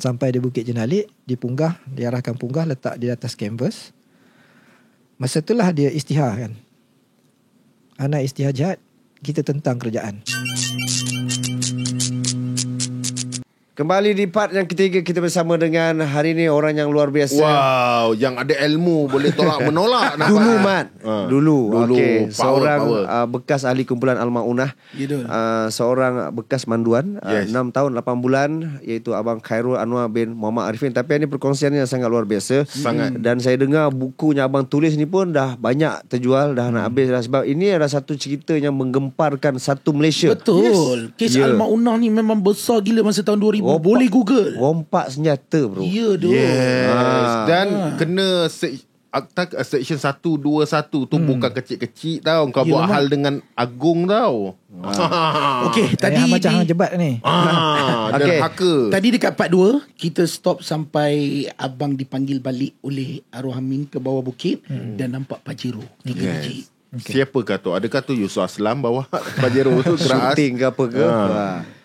Sampai di Bukit Jenalik, dipunggah, diarahkan punggah, letak di atas kanvas. Masa itulah dia istihar kan. Anak istihar jahat, kita tentang kerajaan. Kembali di part yang ketiga, kita bersama dengan hari ni orang yang luar biasa. Wow, yang ada ilmu boleh tolak menolak. Dulu Mat, dulu. power, Okey, seorang power. bekas ahli kumpulan Al-Maunah. Seorang bekas manduan, 6 tahun 8 bulan, iaitu Abang Khairul Anwar bin Muhammad Arifin. Tapi ini perkongsiannya sangat luar biasa. Sangat. Dan saya dengar bukunya abang tulis ni pun dah banyak terjual, dah nak habis dah. Sebab ini adalah satu cerita yang menggemparkan satu Malaysia. Betul. Kes Al-Maunah ni memang besar gila masa tahun 2000. Boleh Google. Rompak senjata bro. Ya doh. Yes. Dan kena Akta Section 121 tu bukan kecil-kecil tau. Kau buat hal dengan agung tau. Okey, tadi macam hang jebat ni. Derhaka. Tadi dekat part 2 kita stop sampai abang dipanggil balik oleh arwah Amin ke bawah bukit dan nampak Pajero 3 biji. Siapa kata? Adakah tu Yusuf Aslam bawa Pajero tu keras? Shooting ke apa ke?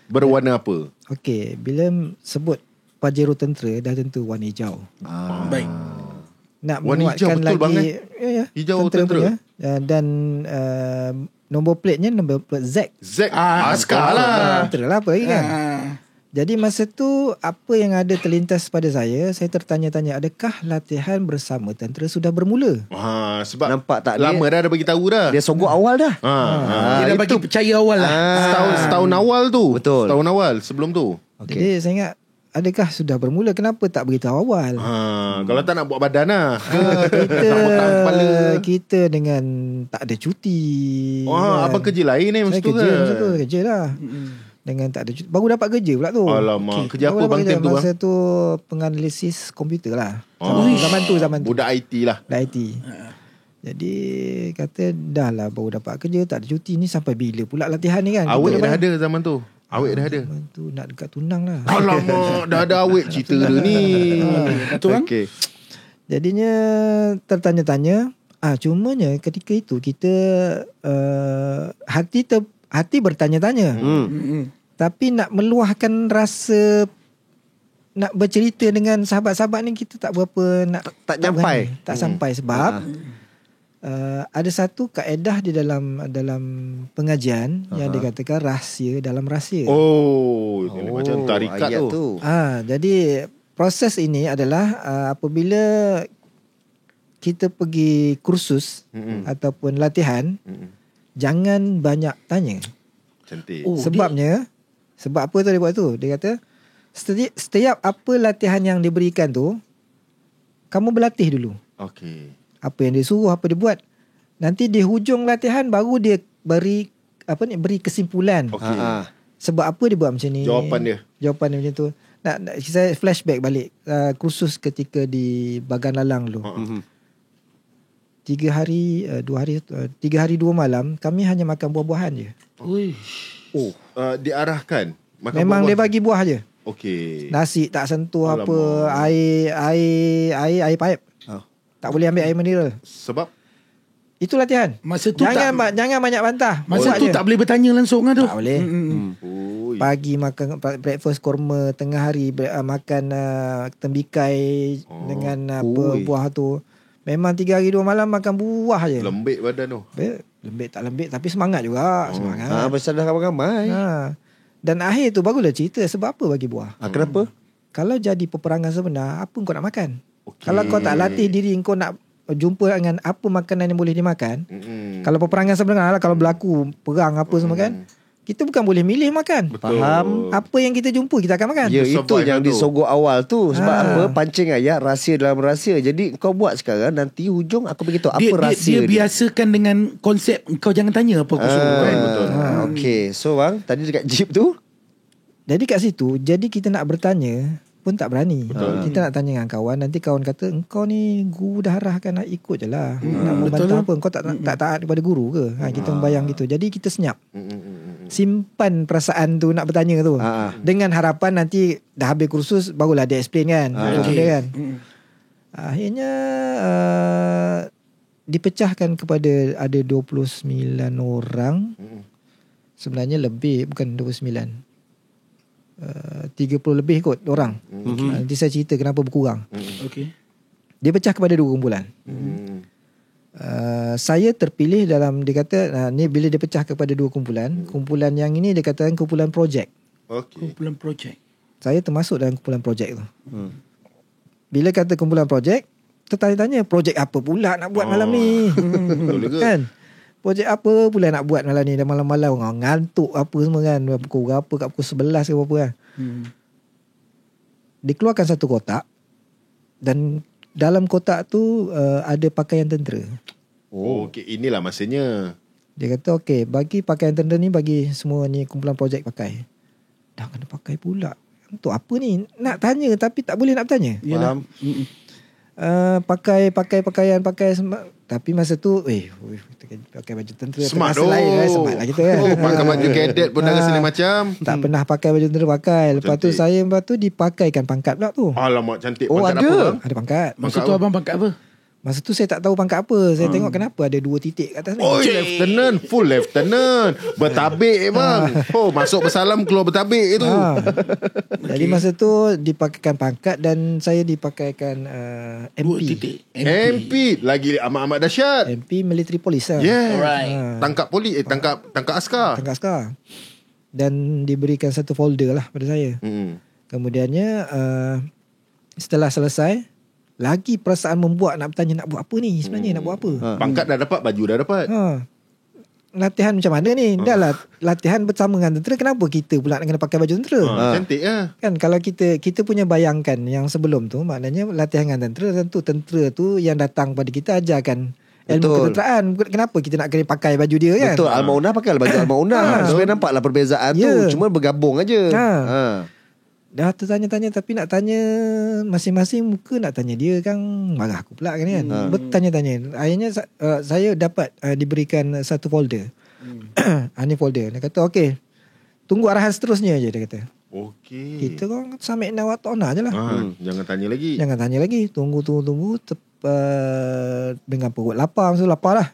Berwarna apa? Okey, bila sebut Pajero tentera dah tentu warna hijau. Baik. Nak Warna hijau menguatkan betul lagi bang, hijau tentera. punya, dan nombor plate-nya nombor plate Z. Z askar lah. Tentera lah apa lagi kan. Jadi masa tu apa yang ada terlintas pada saya tertanya-tanya, adakah latihan bersama tentera sudah bermula? Sebab nampak tak lama dah bagi tahu dah. Dia sogok awal dah. Dia dah bagi percaya awal lah. Setahun awal tu. Betul. Setahun awal sebelum tu. Jadi saya ingat, adakah sudah bermula? Kenapa tak beritahu awal? Kalau tak nak buat badan lah. Kita dengan tak ada cuti. Abang kerja lain ni masa tu Masa tu kerja lah. Dengan tak ada cuti. Baru dapat kerja pula tu. Alamak. Kerja apa bang time tu bang? Masa tu penganalisis komputer lah. Zaman tu. Budak IT lah. Budak IT. Jadi kata dah lah baru dapat kerja, tak ada cuti ni, sampai bila pula latihan ni kan? Awet dah ada zaman tu. Awet dah ada. Zaman tu nak dekat tunang lah. Alamak, dah ada awet cerita dia ni. Betul kan? Okey. Jadinya tertanya-tanya. Cumanya ketika itu kita hati bertanya-tanya. Tapi nak meluahkan rasa, nak bercerita dengan sahabat-sahabat ni, kita tak berapa nak, Tak sampai. Tak sampai sebab ada satu kaedah di dalam pengajian yang dikatakan rahsia dalam rahsia. Ini macam tarikat tu. Jadi proses ini adalah apabila kita pergi kursus ataupun latihan, jangan banyak tanya. Cantik. Sebab apa tu dia buat tu? Dia kata setiap apa latihan yang diberikan tu, kamu berlatih dulu. Okey. Apa yang dia suruh, apa dia buat. Nanti di hujung latihan baru dia beri kesimpulan. Okey. Sebab apa dia buat macam ni? Jawapan dia macam tu. Saya flashback balik kursus ketika di Bagan Lalang dulu. 3 hari 2 malam kami hanya makan buah-buahan je. Diarahkan makan memang buah-buah. dia bagi buah je. Okey. Nasi tak sentuh. Alamak. Apa air pipe. Tak boleh ambil air mineral. Sebab itu latihan. Masa tu jangan banyak bantah. Masa tu tak boleh bertanya langsung kan tu. Tak boleh. Pagi makan breakfast korma, tengah hari makan tembikai dengan buah tu. Memang 3 hari 2 malam makan buah je. Lembik badan tu. Lembik tak lembik, tapi semangat juga. Semangat. Pasal dah ramai-ramai. Dan akhir tu barulah cerita sebab apa bagi buah. Kenapa? Kalau jadi peperangan sebenar, apa kau nak makan? Kalau kau tak latih diri kau nak jumpa dengan apa makanan yang boleh dimakan. Kalau peperangan sebenar lah, kalau berlaku perang apa semua kan, kita bukan boleh milih makan. Betul. Faham? Apa yang kita jumpa kita akan makan. Ya, itu yang disogok awal tu. Sebab apa? Pancing ayat, rahsia dalam rahsia. Jadi kau buat sekarang, nanti hujung aku beritahu apa rahsia dia biasakan dengan konsep kau jangan tanya apa aku suruh kan. Betul. Okey. So bang, tadi dekat jeep tu, jadi kat situ, jadi kita nak bertanya pun tak berani. Kita nak tanya dengan kawan, nanti kawan kata engkau ni guru dah arahkan, nak ikut je lah. Nak membantah apa? Engkau tak taat kepada guru ke? Kita membayang gitu. Jadi kita senyap. Simpan perasaan tu nak bertanya tu. Dengan harapan nanti dah habis kursus barulah dia explain kan. Kan? Akhirnya dipecahkan kepada ada 29 orang. Sebenarnya lebih, bukan 29. 30 lebih kot orang. Nanti saya cerita kenapa berkurang. Okey. Dia pecah kepada 2 kumpulan. Saya terpilih dalam, dia kata ni bila dia pecah kepada 2 kumpulan. Kumpulan yang ini dia katakan kumpulan projek. Kumpulan projek. Saya termasuk dalam kumpulan projek tu. Bila kata kumpulan projek, tertanya-tanya projek apa pula nak buat malam ni. Kan? Projek apa pula nak buat malam ni. Dan malam-malam orang ngantuk apa semua kan. Pukul berapa, kat pukul 11 ke apa kan. Dikeluarkan satu kotak. Dan dalam kotak tu ada pakaian tentera. Okey, inilah masanya. Dia kata okey, bagi pakaian tentera ni, bagi semua ni kumpulan projek pakai. Dah kena pakai pula. Untuk apa ni? Nak tanya tapi tak boleh nak bertanya. Faham? Pakai pakaian tapi masa tu pakai baju tentera Smart smart lah kita kan. Pakai baju cadet pun dah rasa lain macam. Tak pernah pakai baju tentera pakai. Lepas tu lepas tu dipakaikan pangkat pula tu. Alamak, cantik. Oh, Pangkat ada. apa, bang? Ada pangkat. Masa tu abang pangkat apa? Masa tu saya tak tahu pangkat apa. Saya tengok kenapa ada 2 titik kat atas ni. Oh, lieutenant. Full lieutenant. Bertabik bang. Masuk bersalam, keluar bertabik itu. Jadi masa tu dipakaikan pangkat dan saya dipakaikan MP. 2 titik. MP. Lagi amat-amat dahsyat. MP military police lah. Yeah. Alright. Tangkap polis, tangkap askar. Tangkap askar. Dan diberikan satu folder lah pada saya. Kemudiannya setelah selesai, lagi perasaan membuat nak bertanya nak buat apa ni sebenarnya, nak buat apa. Pangkat dah dapat, baju dah dapat. Latihan macam mana ni? Dah lah latihan bersama dengan tentera, kenapa kita pula nak kena pakai baju tentera? Cantik lah. Kan kalau kita punya bayangkan yang sebelum tu, maknanya latihan dengan tentera, tentu tentera tu yang datang pada kita ajarkan ilmu ketenteraan. Kenapa kita nak kena pakai baju dia kan? Betul. Al-Maunah pakai baju Al-Maunah. Supaya nampaklah perbezaan tu. Cuma bergabung aja. Dah tertanya-tanya tapi nak tanya masing-masing muka nak tanya dia kan, marah aku pula kan. Bertanya-tanya. Akhirnya saya dapat diberikan satu folder. Ini folder. Dia kata okey, tunggu arahan seterusnya je, dia kata. Okey. Kita kan sami'na wa ta'na je lah. Jangan tanya lagi. Jangan tanya lagi. Tunggu. Dengan perut lapar. Maksud lapar lah.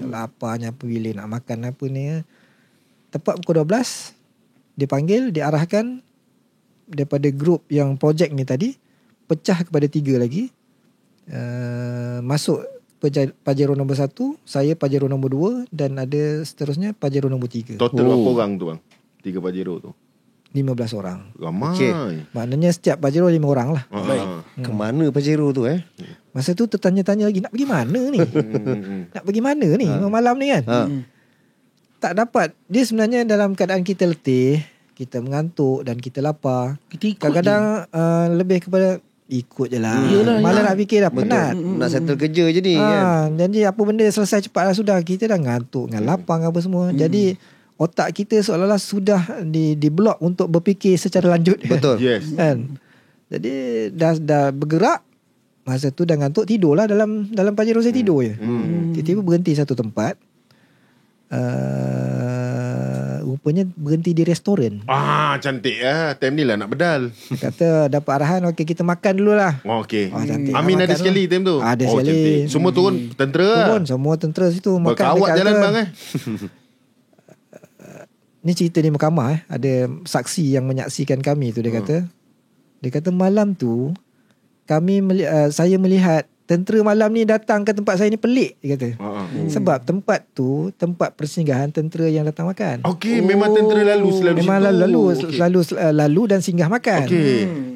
Laparnya bila nak makan apa ni. Tepat pukul 12 dipanggil, diarahkan daripada grup yang projek ni tadi, pecah kepada 3 lagi. Masuk Pajero nombor 1, saya Pajero nombor 2, dan ada seterusnya Pajero nombor 3. Total berapa orang tu bang? 3 Pajero tu? 15 orang. Ramai. Okay. Maknanya setiap Pajero 5 orang lah. Kemana Pajero tu Masa tu tertanya-tanya lagi, nak pergi mana ni? Nak pergi mana ni malam ni kan? Tak dapat. Dia sebenarnya dalam keadaan kita letih, kita mengantuk dan kita lapar. Kadang-kadang lebih kepada ikut je lah. Malah nak fikir dah, penat. Nak settle kerja je ni kan. Jadi apa benda selesai cepat lah sudah. Kita dah ngantuk dengan lapar apa semua. Jadi otak kita seolah-olah sudah di-block untuk berfikir secara lanjut. Betul. Yes. Kan? Jadi dah bergerak. Masa tu dah ngantuk, tidurlah dalam Pajero saya tidur je. Tiba-tiba berhenti satu tempat. Rupanya berhenti di restoran. Cantik lah. Time ni lah nak bedal. Kata dapat arahan, okey kita makan dulu lah. Okey. Cantik. Amin ada sekali time tu. Ada sekali. Cantik. Semua turun tentera lah. Turun semua tentera situ. Berkawat jalan bang Ni cerita di mahkamah ada saksi yang menyaksikan kami tu. Dia kata malam tu saya melihat tentera malam ni datang ke tempat saya ni pelik, dia kata. Sebab tempat tu tempat persinggahan tentera yang datang makan. Okey, memang tentera selalu memang lalu dan singgah makan.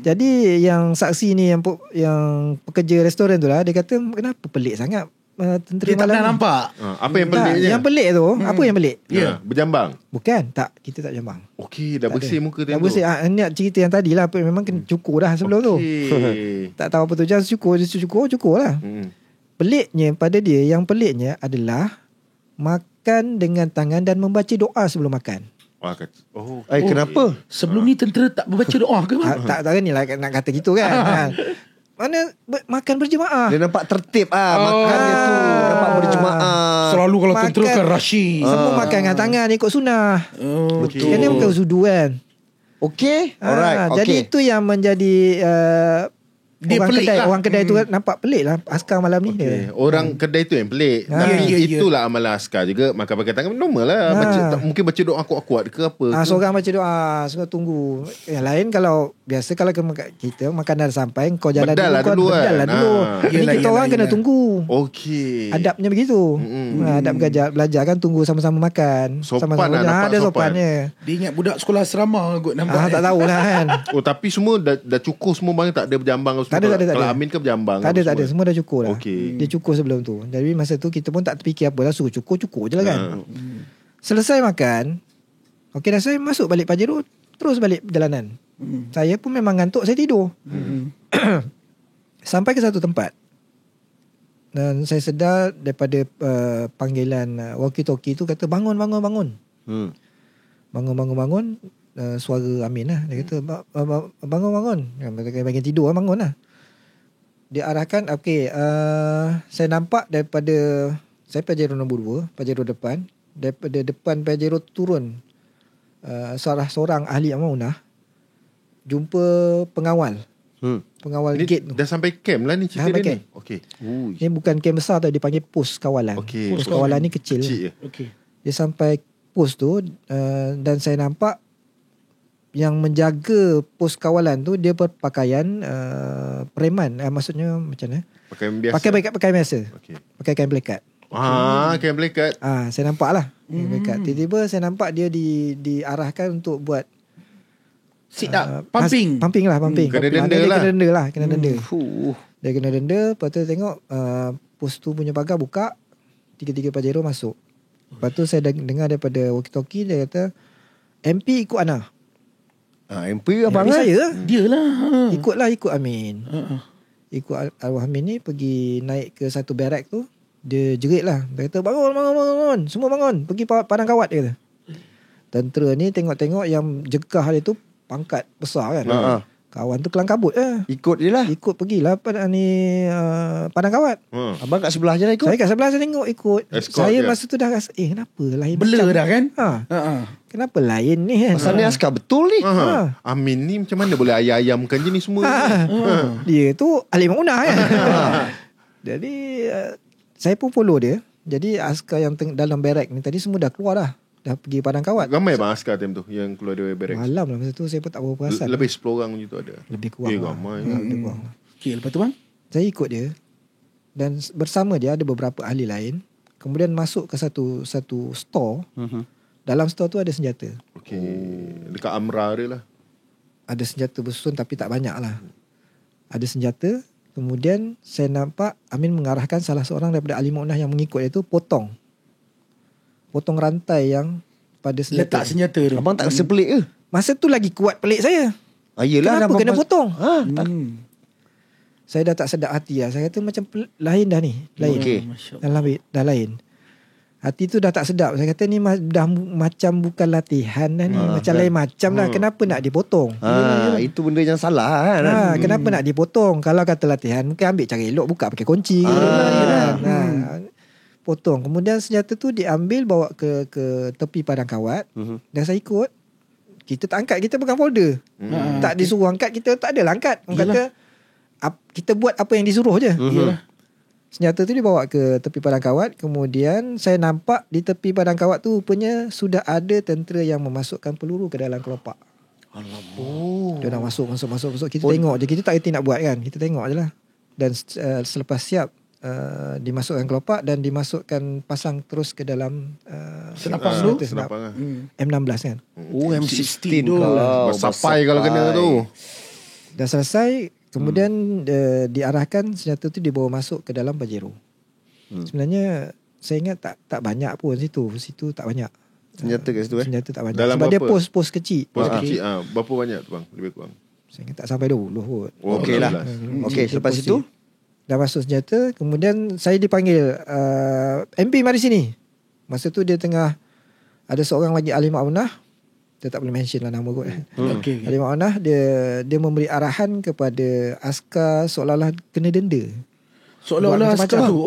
Jadi yang saksi ni yang pekerja restoran tu lah, dia kata kenapa pelik sangat tentera dia malam tak ni. nampak. Apa yang peliknya? Yang pelik tu, apa yang pelik? Berjambang. Bukan, tak, kita tak jambang. Okey, dah bersih muka dah tu. bersih. Ni cerita yang tadi lah, memang kena cukur dah sebelum tu. Tak tahu apa tu, jangan cukur lah. Peliknya pada dia, yang peliknya adalah makan dengan tangan dan membaca doa sebelum makan. Kenapa? Sebelum ni tentera tak membaca doa ke? Tak ni lah nak kata gitu kan. Mana makan berjemaah. Dia nampak tertib makan dia tu. Nampak berjemaah. Selalu kalau tentera kan rushing. Semua makan dengan tangan ikut sunnah. Betul. Ini bukan sudu kan. Okey. Alright. Jadi itu yang menjadi Dia orang pelik kedai, lah. orang kedai tu nampak pelik lah askar malam ni dia. Orang kedai tu yang pelik. Tapi itulah amalan askar juga. Makan pakai tangan normal lah. Mungkin baca doa kuat-kuat ke apa ke. Seorang baca doa, semua tunggu. Yang lain kalau biasa kalau kita makanan dah sampai, kau jalan bedal dulu, lah dulu. Ini kita orang kena tunggu. Okey. Adabnya begitu. Adab belajar kan tunggu sama-sama makan. Sopan sama-sama lah, nampak ada sopan. sopannya. Dia ingat budak sekolah asrama kot nampak. Tak tahulah kan. Tapi semua dah cukup semua barang, tak ada berjambang semua. Tak ada. Kalau Amin ke berjambang? Tak ada. Semua dah cukup lah. Okey. Dia cukup sebelum tu. Jadi masa tu kita pun tak terfikir apa lah. Suruh cukup je lah kan. Selesai makan. Okey dah saya masuk balik Pajero. Terus balik perjalanan. Saya pun memang ngantuk. Saya tidur. Sampai ke satu tempat. Dan saya sedar daripada panggilan walkie-talkie tu kata bangun. Bangun. Suara Amin lah. Dia kata bangun. Bagian tidur bangun lah. Dia arahkan saya nampak daripada saya Pajero nombor 2, Pajero depan, daripada depan Pajero turun seorang ahli amanah jumpa pengawal. Pengawal ni gate tu. Dah sampai camp lah ni cerita dia ni. Okey. Ni bukan camp besar tau, dia panggil pos kawalan. Pos kawalan ni kecil. Okey. Dia sampai pos tu dan saya nampak yang menjaga pos kawalan tu dia berpakaian preman, maksudnya macam mana? Pakaian biasa. Pakaian biasa. Okey. Pakai kain pelekat. Kain pelekat. Saya nampak lah kain pelekat. Tiba-tiba saya nampak dia diarahkan untuk buat sit up, pumping. Pumping. Kena denda lah. Kena denda. Dia kena denda. Lepas tu tengok pos tu punya pagar buka, 3 Pajero masuk. Lepas tu saya dengar daripada walkie-talkie dia kata MP ikut Ana. MP abang MP saya. Dia lah. Ikut Amin. Ikut arwah Amin ni pergi naik ke satu barak tu. Dia jerit lah. Dia kata bangun. Semua bangun. Pergi padang kawat dia kata. Tentera ni tengok-tengok yang jegah dia tu pangkat besar kan. Kawan tu kelang kabut Ikut je lah. Ikut pergilah padang kawat. Abang kat sebelah je lah ikut. Saya kat sebelah saya tengok ikut. Escort Saya je. masa tu dah rasa kenapa lain Blur macam dah kan? Kenapa lain ni kan? Pasal ni askar betul ni. Amin ni macam mana boleh ayam-ayamkan je ni semua. Dia tu ahli maunah kan. Jadi saya pun follow dia. Jadi askar yang dalam barak ni tadi semua dah keluar dah. Dah pergi padang kawat. Ramai bang askar time tu yang keluar dari barracks. Malam lah masa tu saya pun tak berapa perasan. Lebih 10 orang macam tu ada. Lebih kurang lah. Ramai. Lebih kurang. Okey, lepas tu bang? Saya ikut dia. Dan bersama dia ada beberapa ahli lain. Kemudian masuk ke satu store. Dalam store tu ada senjata. Okey. Dekat Amra dia lah. Ada senjata bersusun tapi tak banyak lah. Ada senjata. Kemudian saya nampak Amin mengarahkan salah seorang daripada ahli maunah yang mengikut dia tu potong rantai yang pada senjata. Letak senjata tu. Abang tak rasa pelik ke? Masa tu lagi kuat pelik saya. Yelah, kenapa kena potong? Tak Saya dah tak sedap hati lah. Saya kata macam lain dah ni. Lain. Okey. Dah lain. Hati tu dah tak sedap. Saya kata ni dah macam bukan latihan dah ni. Macam lain macam lah. Kenapa nak dipotong? Itu benda yang salah kan. Kenapa nak dipotong? Kalau kata latihan, mungkin ambil cara elok, buka pakai kunci. Potong. Kemudian senjata tu diambil, bawa ke tepi padang kawat. Dan saya ikut. Kita tak angkat, kita pegang folder. Tak disuruh angkat, kita tak adalah angkat. Orang kata kita buat apa yang disuruh je. Senjata tu dibawa ke tepi padang kawat. Kemudian saya nampak di tepi padang kawat tu rupanya sudah ada tentera yang memasukkan peluru ke dalam kelopak. Alamak. Dia dah masuk. Kita tengok je. Kita tak kerti nak buat kan. Kita tengok je lah. Dan selepas siap dimasukkan kelopak dan dimasukkan pasang terus ke dalam Senapang tu? Senapang M16 kan. M16 tu. Bersapai kalau kena tu. Dah selesai. Kemudian diarahkan senjata tu dibawa masuk ke dalam Pajero. Sebenarnya saya ingat tak banyak pun situ tak banyak. Senjata kat situ Senjata tak banyak. Dalam sebab dia berapa? pos kecil. Pos kecil. Berapa banyak tu bang? Lebih kurang. Saya ingat tak sampai 20 kot. Okey lah. Okey, selepas itu dah masuk senjata. Kemudian saya dipanggil MP mari sini. Masa tu dia tengah ada seorang lagi ahli maunah. Dia tak boleh mention lah nama kot. Okey. Ahli maunah dia memberi arahan kepada askar seolah-olah kena denda. Seolah-olah askar tu.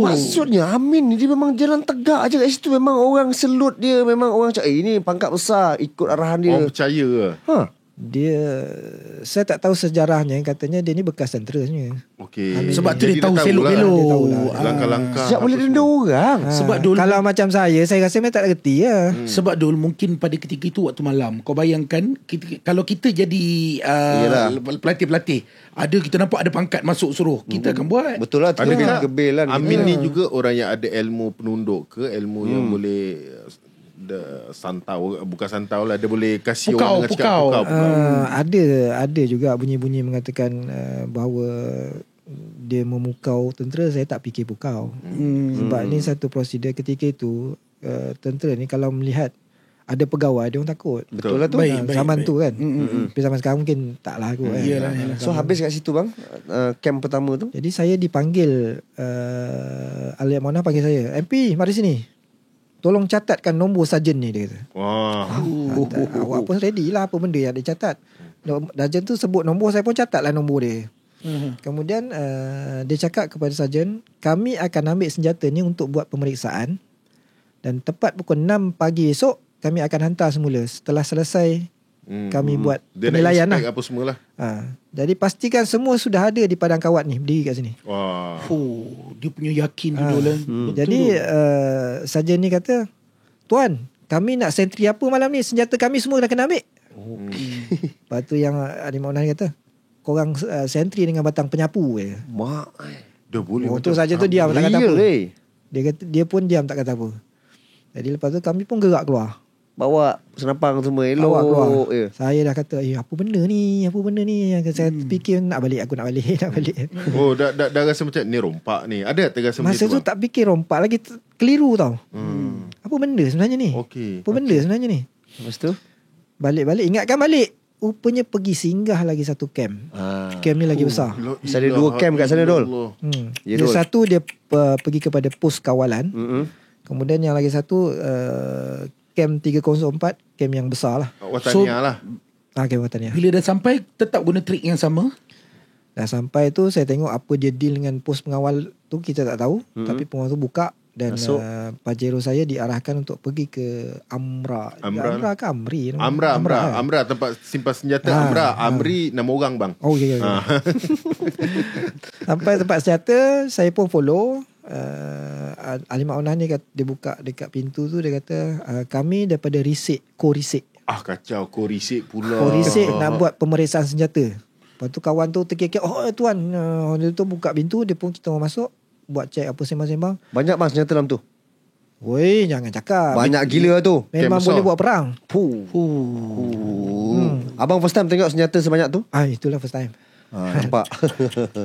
maksudnya Amin ni dia memang jalan tegak aja kat situ. Memang orang selut dia. Memang orang cakap ini pangkat besar, ikut arahan dia. Orang percaya ke? saya tak tahu sejarahnya, katanya dia ni bekas tentera sebenarnya. Okey. Sebab tu dia Jadi tahu dah selok-belok. langkah-langkah. Siap boleh denda orang. Sebab dulu Kalau macam saya rasa memang tak reti lah. Sebab dulu mungkin pada ketika itu waktu malam, kau bayangkan kalau kita jadi pelatih-pelatih, kita nampak ada pangkat masuk suruh, kita akan buat. Betul lah. Adakah Gebel lah. Amin ni juga orang yang ada ilmu penunduk ke, ilmu yang boleh bukan santau lah, dia boleh kasih orang dengan cakap pukau. Ada juga bunyi-bunyi mengatakan bahawa dia memukau tentera. Saya tak fikir pukau. Sebab ni satu prosedur ketika itu. Tentera ni kalau melihat ada pegawai, dia orang takut. Betul lah tu. Zaman tu kan. Tapi zaman sekarang mungkin tak lah kot kan. Yalah. So habis kat situ bang, camp pertama tu. Jadi saya dipanggil, Ali Amanah panggil saya, MP mari sini, tolong catatkan nombor sarjan ni, dia kata. Wah. Awak pun ready lah apa benda yang dia catat. Sarjan tu sebut nombor, saya pun catat lah nombor dia. Kemudian dia cakap kepada sarjan, kami akan ambil senjata ni untuk buat pemeriksaan, dan tepat pukul 6 pagi esok kami akan hantar semula. Setelah selesai kami buat dia penilaian lah. apa semualah. Jadi pastikan semua sudah ada di padang kawat ni, berdiri kat sini. Wah. Dia punya yakin dulu lah. Jadi sarjan ni kata, tuan, kami nak sentri apa malam ni, senjata kami semua dah kena ambil. Lepas tu yang Alim Aunan kata, korang sentri dengan batang penyapu. Mak. Dia boleh. Tu sarjan tu diam, tak kata apa. Dia kata, dia pun diam, tak kata apa. Jadi lepas tu kami pun gerak keluar. bawa senapang semua elok. Bawa keluar. Saya dah kata, apa benda ni? Yang saya fikir nak balik nak balik. Oh, dah rasa macam ni rompak ni. Ada tak rasa masa macam tu tak fikir rompak lagi, keliru tau. Apa benda sebenarnya ni? Apa benda sebenarnya ni? Lepas tu balik ingatkan balik. Rupanya pergi singgah lagi satu camp. Camp ni lagi besar. Ada 2 camp kat sana Dol. Dia satu dia pergi kepada pos kawalan. Kemudian yang lagi satu camp 304, camp yang besar lah. Watania lah. Camp Watania. Bila dah sampai, tetap guna trik yang sama? Dah sampai tu saya tengok apa dia deal dengan pos pengawal tu, kita tak tahu. Tapi pengawal tu buka. Dan Pajero saya diarahkan untuk pergi ke Amra ke Amri? Amra tempat simpan senjata. Amri nama orang bang. Oh ya. Sampai tempat senjata, saya pun follow. Alim Aunan ni dia buka dekat pintu tu, dia kata kami daripada Korisik. Kacau, Korisik pula. Korisik nak buat pemeriksaan senjata. Lepas tu kawan tu terkekek, tuan, dia tu buka pintu, dia pun kita mau masuk. Buat cek apa sembang-sembang. Banyak bang senjata dalam tu? Woi, jangan cakap. Banyak gila tu. Memang boleh buat perang. Abang first time tengok senjata sebanyak tu? Itulah first time. Nampak.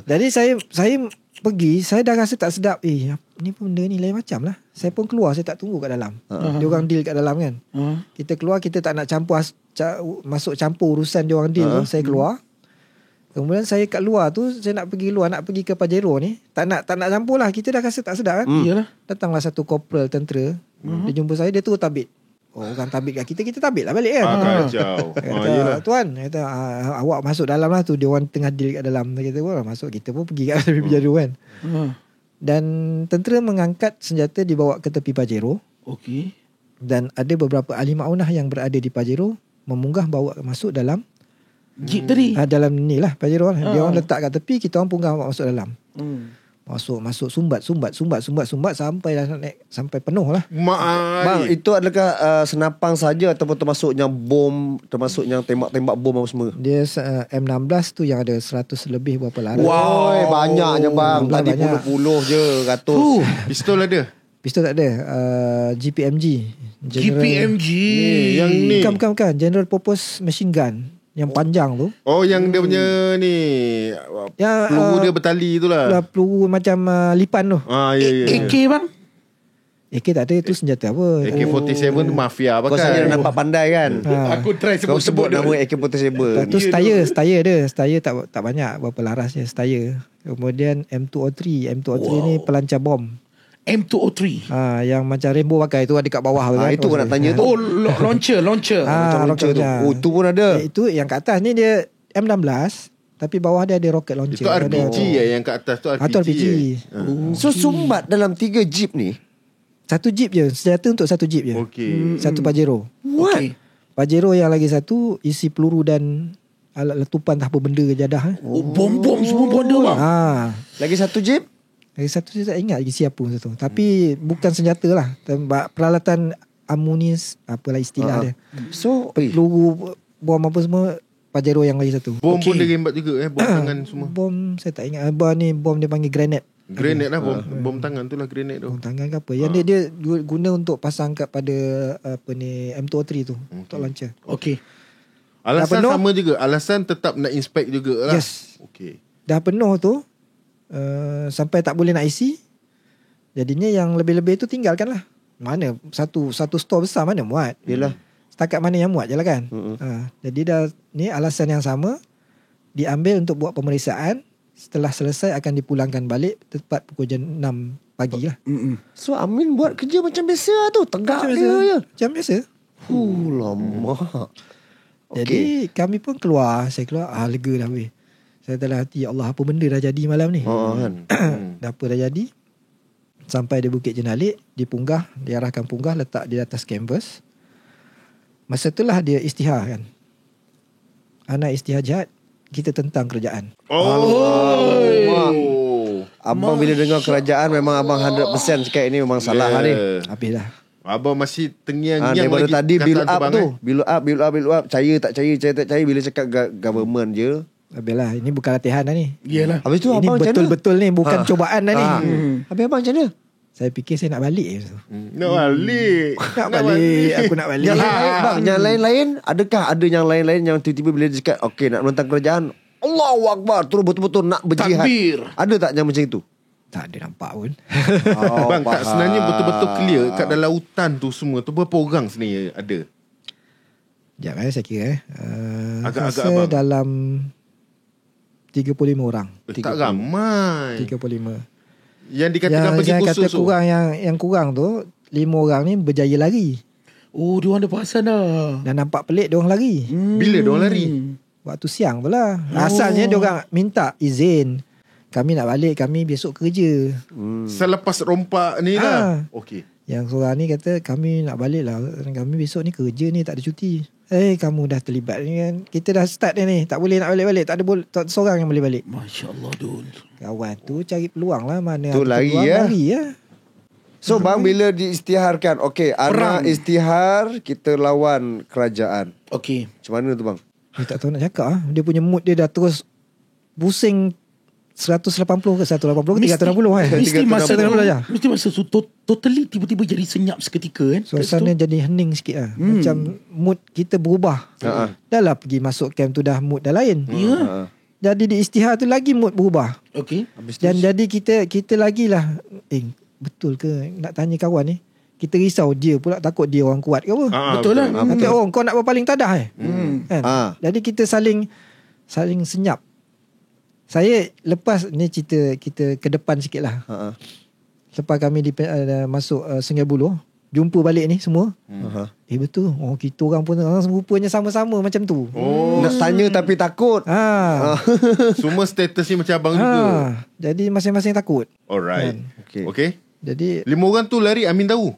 Jadi saya pergi, saya dah rasa tak sedap. Ni pun benda ni lain macam lah. Saya pun keluar, saya tak tunggu kat dalam. Dia orang deal kat dalam kan. Kita keluar, kita tak nak masuk campur urusan dia orang deal. Saya keluar. Kemudian saya kat luar tu, saya nak pergi luar, nak pergi ke Pajero ni. Tak nak campur lah. Kita dah rasa tak sedap kan. Iyalah. Datanglah satu korporal tentera. Dia jumpa saya, dia tu tabik. Orang tabik kat kita tabik lah balik kan. Kacau. Kata, tuan, kata, awak masuk dalam lah tu. Dia orang tengah deal kat dalam. Dia kata, masuk, kita pun pergi kat tepi Pajero kan. Dan tentera mengangkat senjata, dibawa ke tepi Pajero. Okey. Dan ada beberapa ahli ma'unah yang berada di Pajero, memunggah bawa masuk dalam jeep tadi. Dalam ni lah Pajero lah. Dia orang letak kat tepi, kita orang punggah masuk dalam. Masuk sumbat sampai dah naik, sampai penuh lah. Bang, itu adakah senapang saja ataupun termasuknya bom, termasuknya tembak-tembak bom apa semua? Dia M16 tu yang ada 100 lebih berapa laras. Wow, banyaknya bang. Tadi puluh-puluh je, ratus. Pistol ada? Pistol tak ada. GPMG. GPMG. Yang ni. Bukan. General Purpose Machine Gun. Yang panjang tu. Yang dia punya ni peluru dia bertali tu lah. Peluru macam lipan tu. Ya. AK bang? AK tak ada. Itu senjata apa? AK-47 tu mafia pakai. Kau saja nampak pandai kan. Aku try sebut nama AK-47. Itu Steyr dia. Steyr tak banyak berapa laras je Steyr. Kemudian M203 ni pelancar bom. M203 yang macam Rainbow pakai tu, ada kat bawah kan? Itu kau nak tanya tu. Launcher launcher tu. Itu pun ada. Itu yang kat atas ni dia M16, tapi bawah dia ada rocket launcher. Itu RPG yang kat atas tu RPG. So sumbat dalam 3 jeep ni. Satu jeep je. Senjata untuk satu jeep je. Okey. Satu Pajero. What? Okay. Pajero yang lagi satu isi peluru dan alat letupan tak apa benda ke jadah. Bom-bom semua pun ada bang. Lagi satu jeep? Lagi satu saya tak ingat lagi siapa satu. Tapi bukan senjata lah. Peralatan amunis, apalah istilah dia. So peluru, bom apa semua, Pajero yang lagi satu. Bom pun dia rembat juga bom tangan semua. Bom saya tak ingat. Bom dia panggil granat. Grenade lah bom tangan tu lah grenade tu. Bom tangan ke apa. Yang dia guna untuk pasang kat pada apa ni M203 tu. Untuk launcher. Okey. Alasan sama juga. Alasan tetap nak inspect juga lah. Yes. Okey. Dah penuh tu, sampai tak boleh nak isi. Jadinya yang lebih-lebih tu tinggalkan lah. Mana satu store besar mana muat. Yelah. Setakat mana yang muat je lah kan. Jadi dah ni alasan yang sama, diambil untuk buat pemeriksaan. Setelah selesai akan dipulangkan balik tepat pukul 6 pagi lah. So Amin buat kerja macam biasa tu. Tegak Macam dia biasa. je. Macam biasa. Lama. Jadi kami pun keluar. Saya keluar, lega dah weh. Saya dalam hati, ya Allah, apa benda dah jadi malam ni. Kan. Dah apa dah jadi. Sampai di Bukit Jenalik, dipunggah, diarahkan punggah, letak di atas kanvas. Masa itulah dia istihar kan. Anak istihar jihad, kita tentang kerajaan. Abang bila dengar kerajaan, memang abang 100% cakap ini memang salah ni. Habis dah. Abang masih tengiang-ngiang daripada lagi tadi build up bang, tu. Build up. Percaya tak percaya. Bila cakap government je. Habis lah. Ini bukan latihan dah ni. Iyalah. Habis tu Ini abang macam mana? betul-betul ni. Bukan cobaan dah ni. Habis abang macam mana? Saya fikir saya nak balik. Nak balik. Nak balik. Aku nak balik. Yang lain, bang, yang lain-lain, adakah ada yang lain-lain yang tiba-tiba bila dia cakap okey nak menentang kerajaan, Allahu Akbar, terus betul-betul nak berjihad. Takbir. Ada tak yang macam itu? Tak ada nampak pun. Bang, tak sebenarnya betul-betul clear kat dalam hutan tu semua tu berapa orang sebenarnya ada? Sekejap saya kira. Agak-agak rasa abang. dalam 35 orang. Tak ramai. 35. Yang dikatakan pergi yang khusus kata tu. kurang, yang kurang tu 5 orang ni berjaya lari. Oh, diorang dah perasan dah. Dan nampak pelik diorang lari. Bila diorang lari? Waktu siang tu lah. Asalnya diorang minta izin. Kami nak balik, kami besok kerja. Selepas rompak ni lah. Okey. Yang seorang ni kata, kami nak balik lah. Kami besok ni kerja ni, tak ada cuti. Kamu dah terlibat ni kan. Kita dah start ni. Tak boleh nak balik-balik. Tak ada seorang yang boleh balik. Masya Allah, Dul. Kawan tu cari peluang lah. Mana tu lari ya. Lari ya. So bang, bila diistiharkan, okey, anak istihar, kita lawan kerajaan. Okey. Macam mana tu bang? Dia tak tahu nak cakap lah. Dia punya mood dia dah terus pusing 180 ke 180 ke 360 kan. Mesti masa tu totally tiba-tiba jadi senyap seketika kan. Suasana jadi hening sikit lah. Macam mood kita berubah. Dah lah pergi masuk camp tu dah mood dah lain. Ya. Jadi di istihar tu lagi mood berubah. Okey. Dan jadi kita lagi lah, betul ke nak tanya kawan ni. Kita risau dia pula, takut dia orang kuat ke apa. Betul lah. Kata kau nak berpaling tadah kan? Jadi kita saling senyap. Saya lepas ni cerita kita ke depan sikit lah. Lepas kami masuk Sungai Buloh, jumpa balik ni semua. Betul. Kita orang pun rupanya sama-sama macam tu. Nak tanya tapi takut. Semua status ni macam abang juga. Jadi masing-masing takut. Alright. Okay. Jadi 5 orang tu lari, Amin tahu?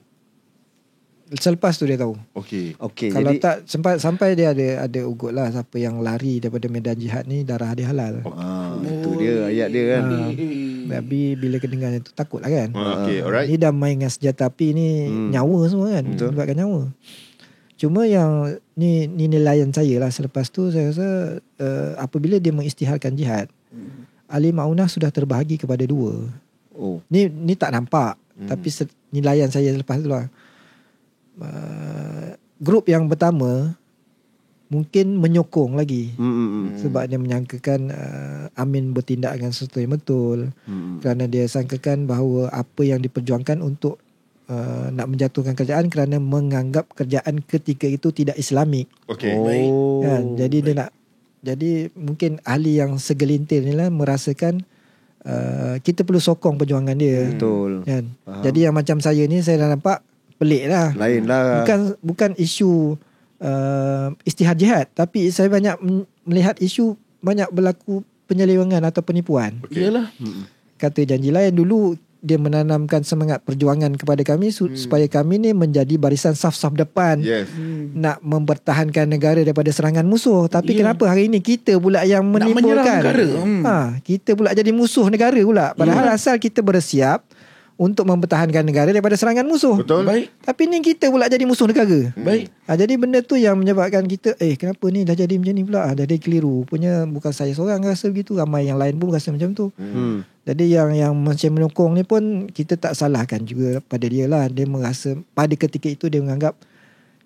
selepas tu dia tahu. Okay. Kalau jadi, tak sampai dia ada ugut lah, siapa yang lari daripada medan jihad ni darah dia halal. itu dia ayat dia kan. Tapi bila kedengar itu takut lah kan. Okay, alright. Ni dah main dengan senjata api ni, nyawa semua kan. Sebabkan nyawa. Cuma yang ni nilaian saya lah. Selepas tu saya rasa apabila dia mengisytiharkan jihad, ahli Maunah sudah terbahagi kepada 2. Ni tak nampak. Tapi nilaian saya selepas tu lah. Grup yang pertama mungkin menyokong lagi. Sebab dia menyangkakan Amin bertindak dengan sesuatu yang betul. Kerana dia sangkakan bahawa apa yang diperjuangkan untuk nak menjatuhkan kerajaan kerana menganggap kerajaan ketika itu tidak Islamik. Baik. Kan? Jadi dia nak, jadi mungkin ahli yang segelintir ni lah merasakan kita perlu sokong perjuangan dia. Betul. Kan? Jadi yang macam saya ni, saya dah nampak pelik lah. Lain lah. Bukan isu istihad jihad, tapi saya banyak melihat isu banyak berlaku penyelewengan atau penipuan. Iyalah. Kata janji lain, dulu dia menanamkan semangat perjuangan kepada kami supaya kami ni menjadi barisan saf-saf depan. Nak mempertahankan negara daripada serangan musuh. Tapi kenapa hari ini kita pula yang menimbulkan kita pula jadi musuh negara pula. Padahal asal kita bersiap untuk mempertahankan negara daripada serangan musuh. Betul. Baik. Tapi ni kita pula jadi musuh negara. Baik. Jadi benda tu yang menyebabkan kita kenapa ni dah jadi macam ni pula. Jadi keliru. Punya bukan saya seorang rasa begitu, ramai yang lain pun rasa macam tu. Jadi yang macam menokong ni pun kita tak salahkan juga pada dia lah. Dia merasa pada ketika itu dia menganggap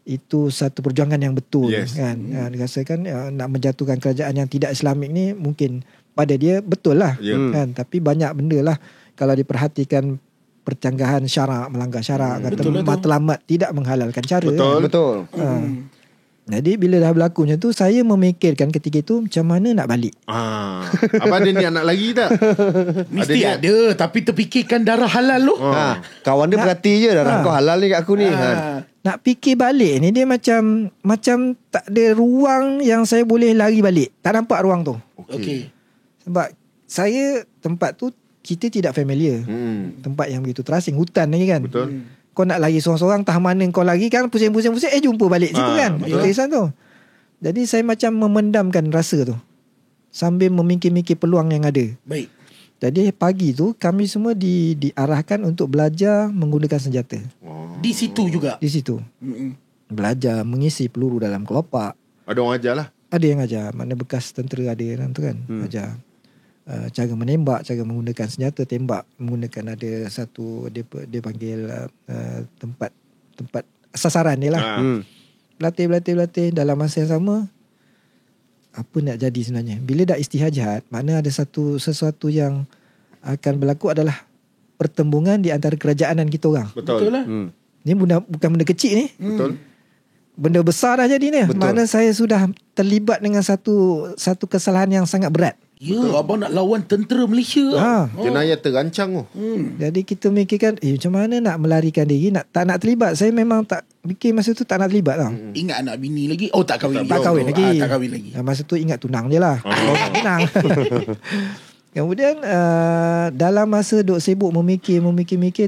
itu satu perjuangan yang betul kan. Dia rasakan nak menjatuhkan kerajaan yang tidak Islamik ni mungkin pada dia betul lah kan. Tapi banyak benda lah kalau diperhatikan percanggahan syarak, melanggar syarak, kata matlamat tidak menghalalkan cara. Betul. Jadi bila dah berlaku macam tu, saya memikirkan ketika itu macam mana nak balik. Abang ada niat nak lagi tak? Mesti ada, tapi terfikirkan darah halal lu. Kawan dia perhati je darah kau halal ni kat aku ni. Nak fikir balik ni dia macam tak ada ruang yang saya boleh lari balik. Tak nampak ruang tu. Okey. Sebab saya tempat tu kita tidak familiar. Tempat yang begitu terasing, hutan lagi kan. Betul. Kau nak lari seorang-seorang, entah mana kau lari kan, pusing-pusing jumpa balik situ kan. Itu kesan tu. Jadi saya macam memendamkan rasa tu sambil memikir-mikir peluang yang ada. Baik. Jadi pagi tu kami semua diarahkan untuk belajar menggunakan senjata. Di situ juga. Di situ. Belajar mengisi peluru dalam kelopak. Ada orang ajar lah. Ada yang ajar, mana bekas tentera ada dalam tu kan. Ajar cara menembak, cara menggunakan senjata tembak, menggunakan ada satu dia panggil tempat sasaran dia lah. Berlatih dalam masa yang sama. Apa nak jadi sebenarnya? Bila dah istihajat, mana ada sesuatu yang akan berlaku adalah pertembungan di antara kerajaan dan kita orang. Betul lah. Ni bukan benda kecil ni. Betul. Benda besar dah jadi ni. Mana saya sudah terlibat dengan satu kesalahan yang sangat berat. Ya, abang nak lawan tentera Malaysia. Jenayah terancang tu. Jadi kita fikirkan macam mana nak melarikan diri, tak nak terlibat. Saya memang tak fikir masa tu tak nak terlibat lah. Ingat anak bini lagi? Oh, tak kahwin lagi. Tak kahwin lagi. Masa tu ingat tunang je lah. Tunang. Kemudian dalam masa duk sibuk memikir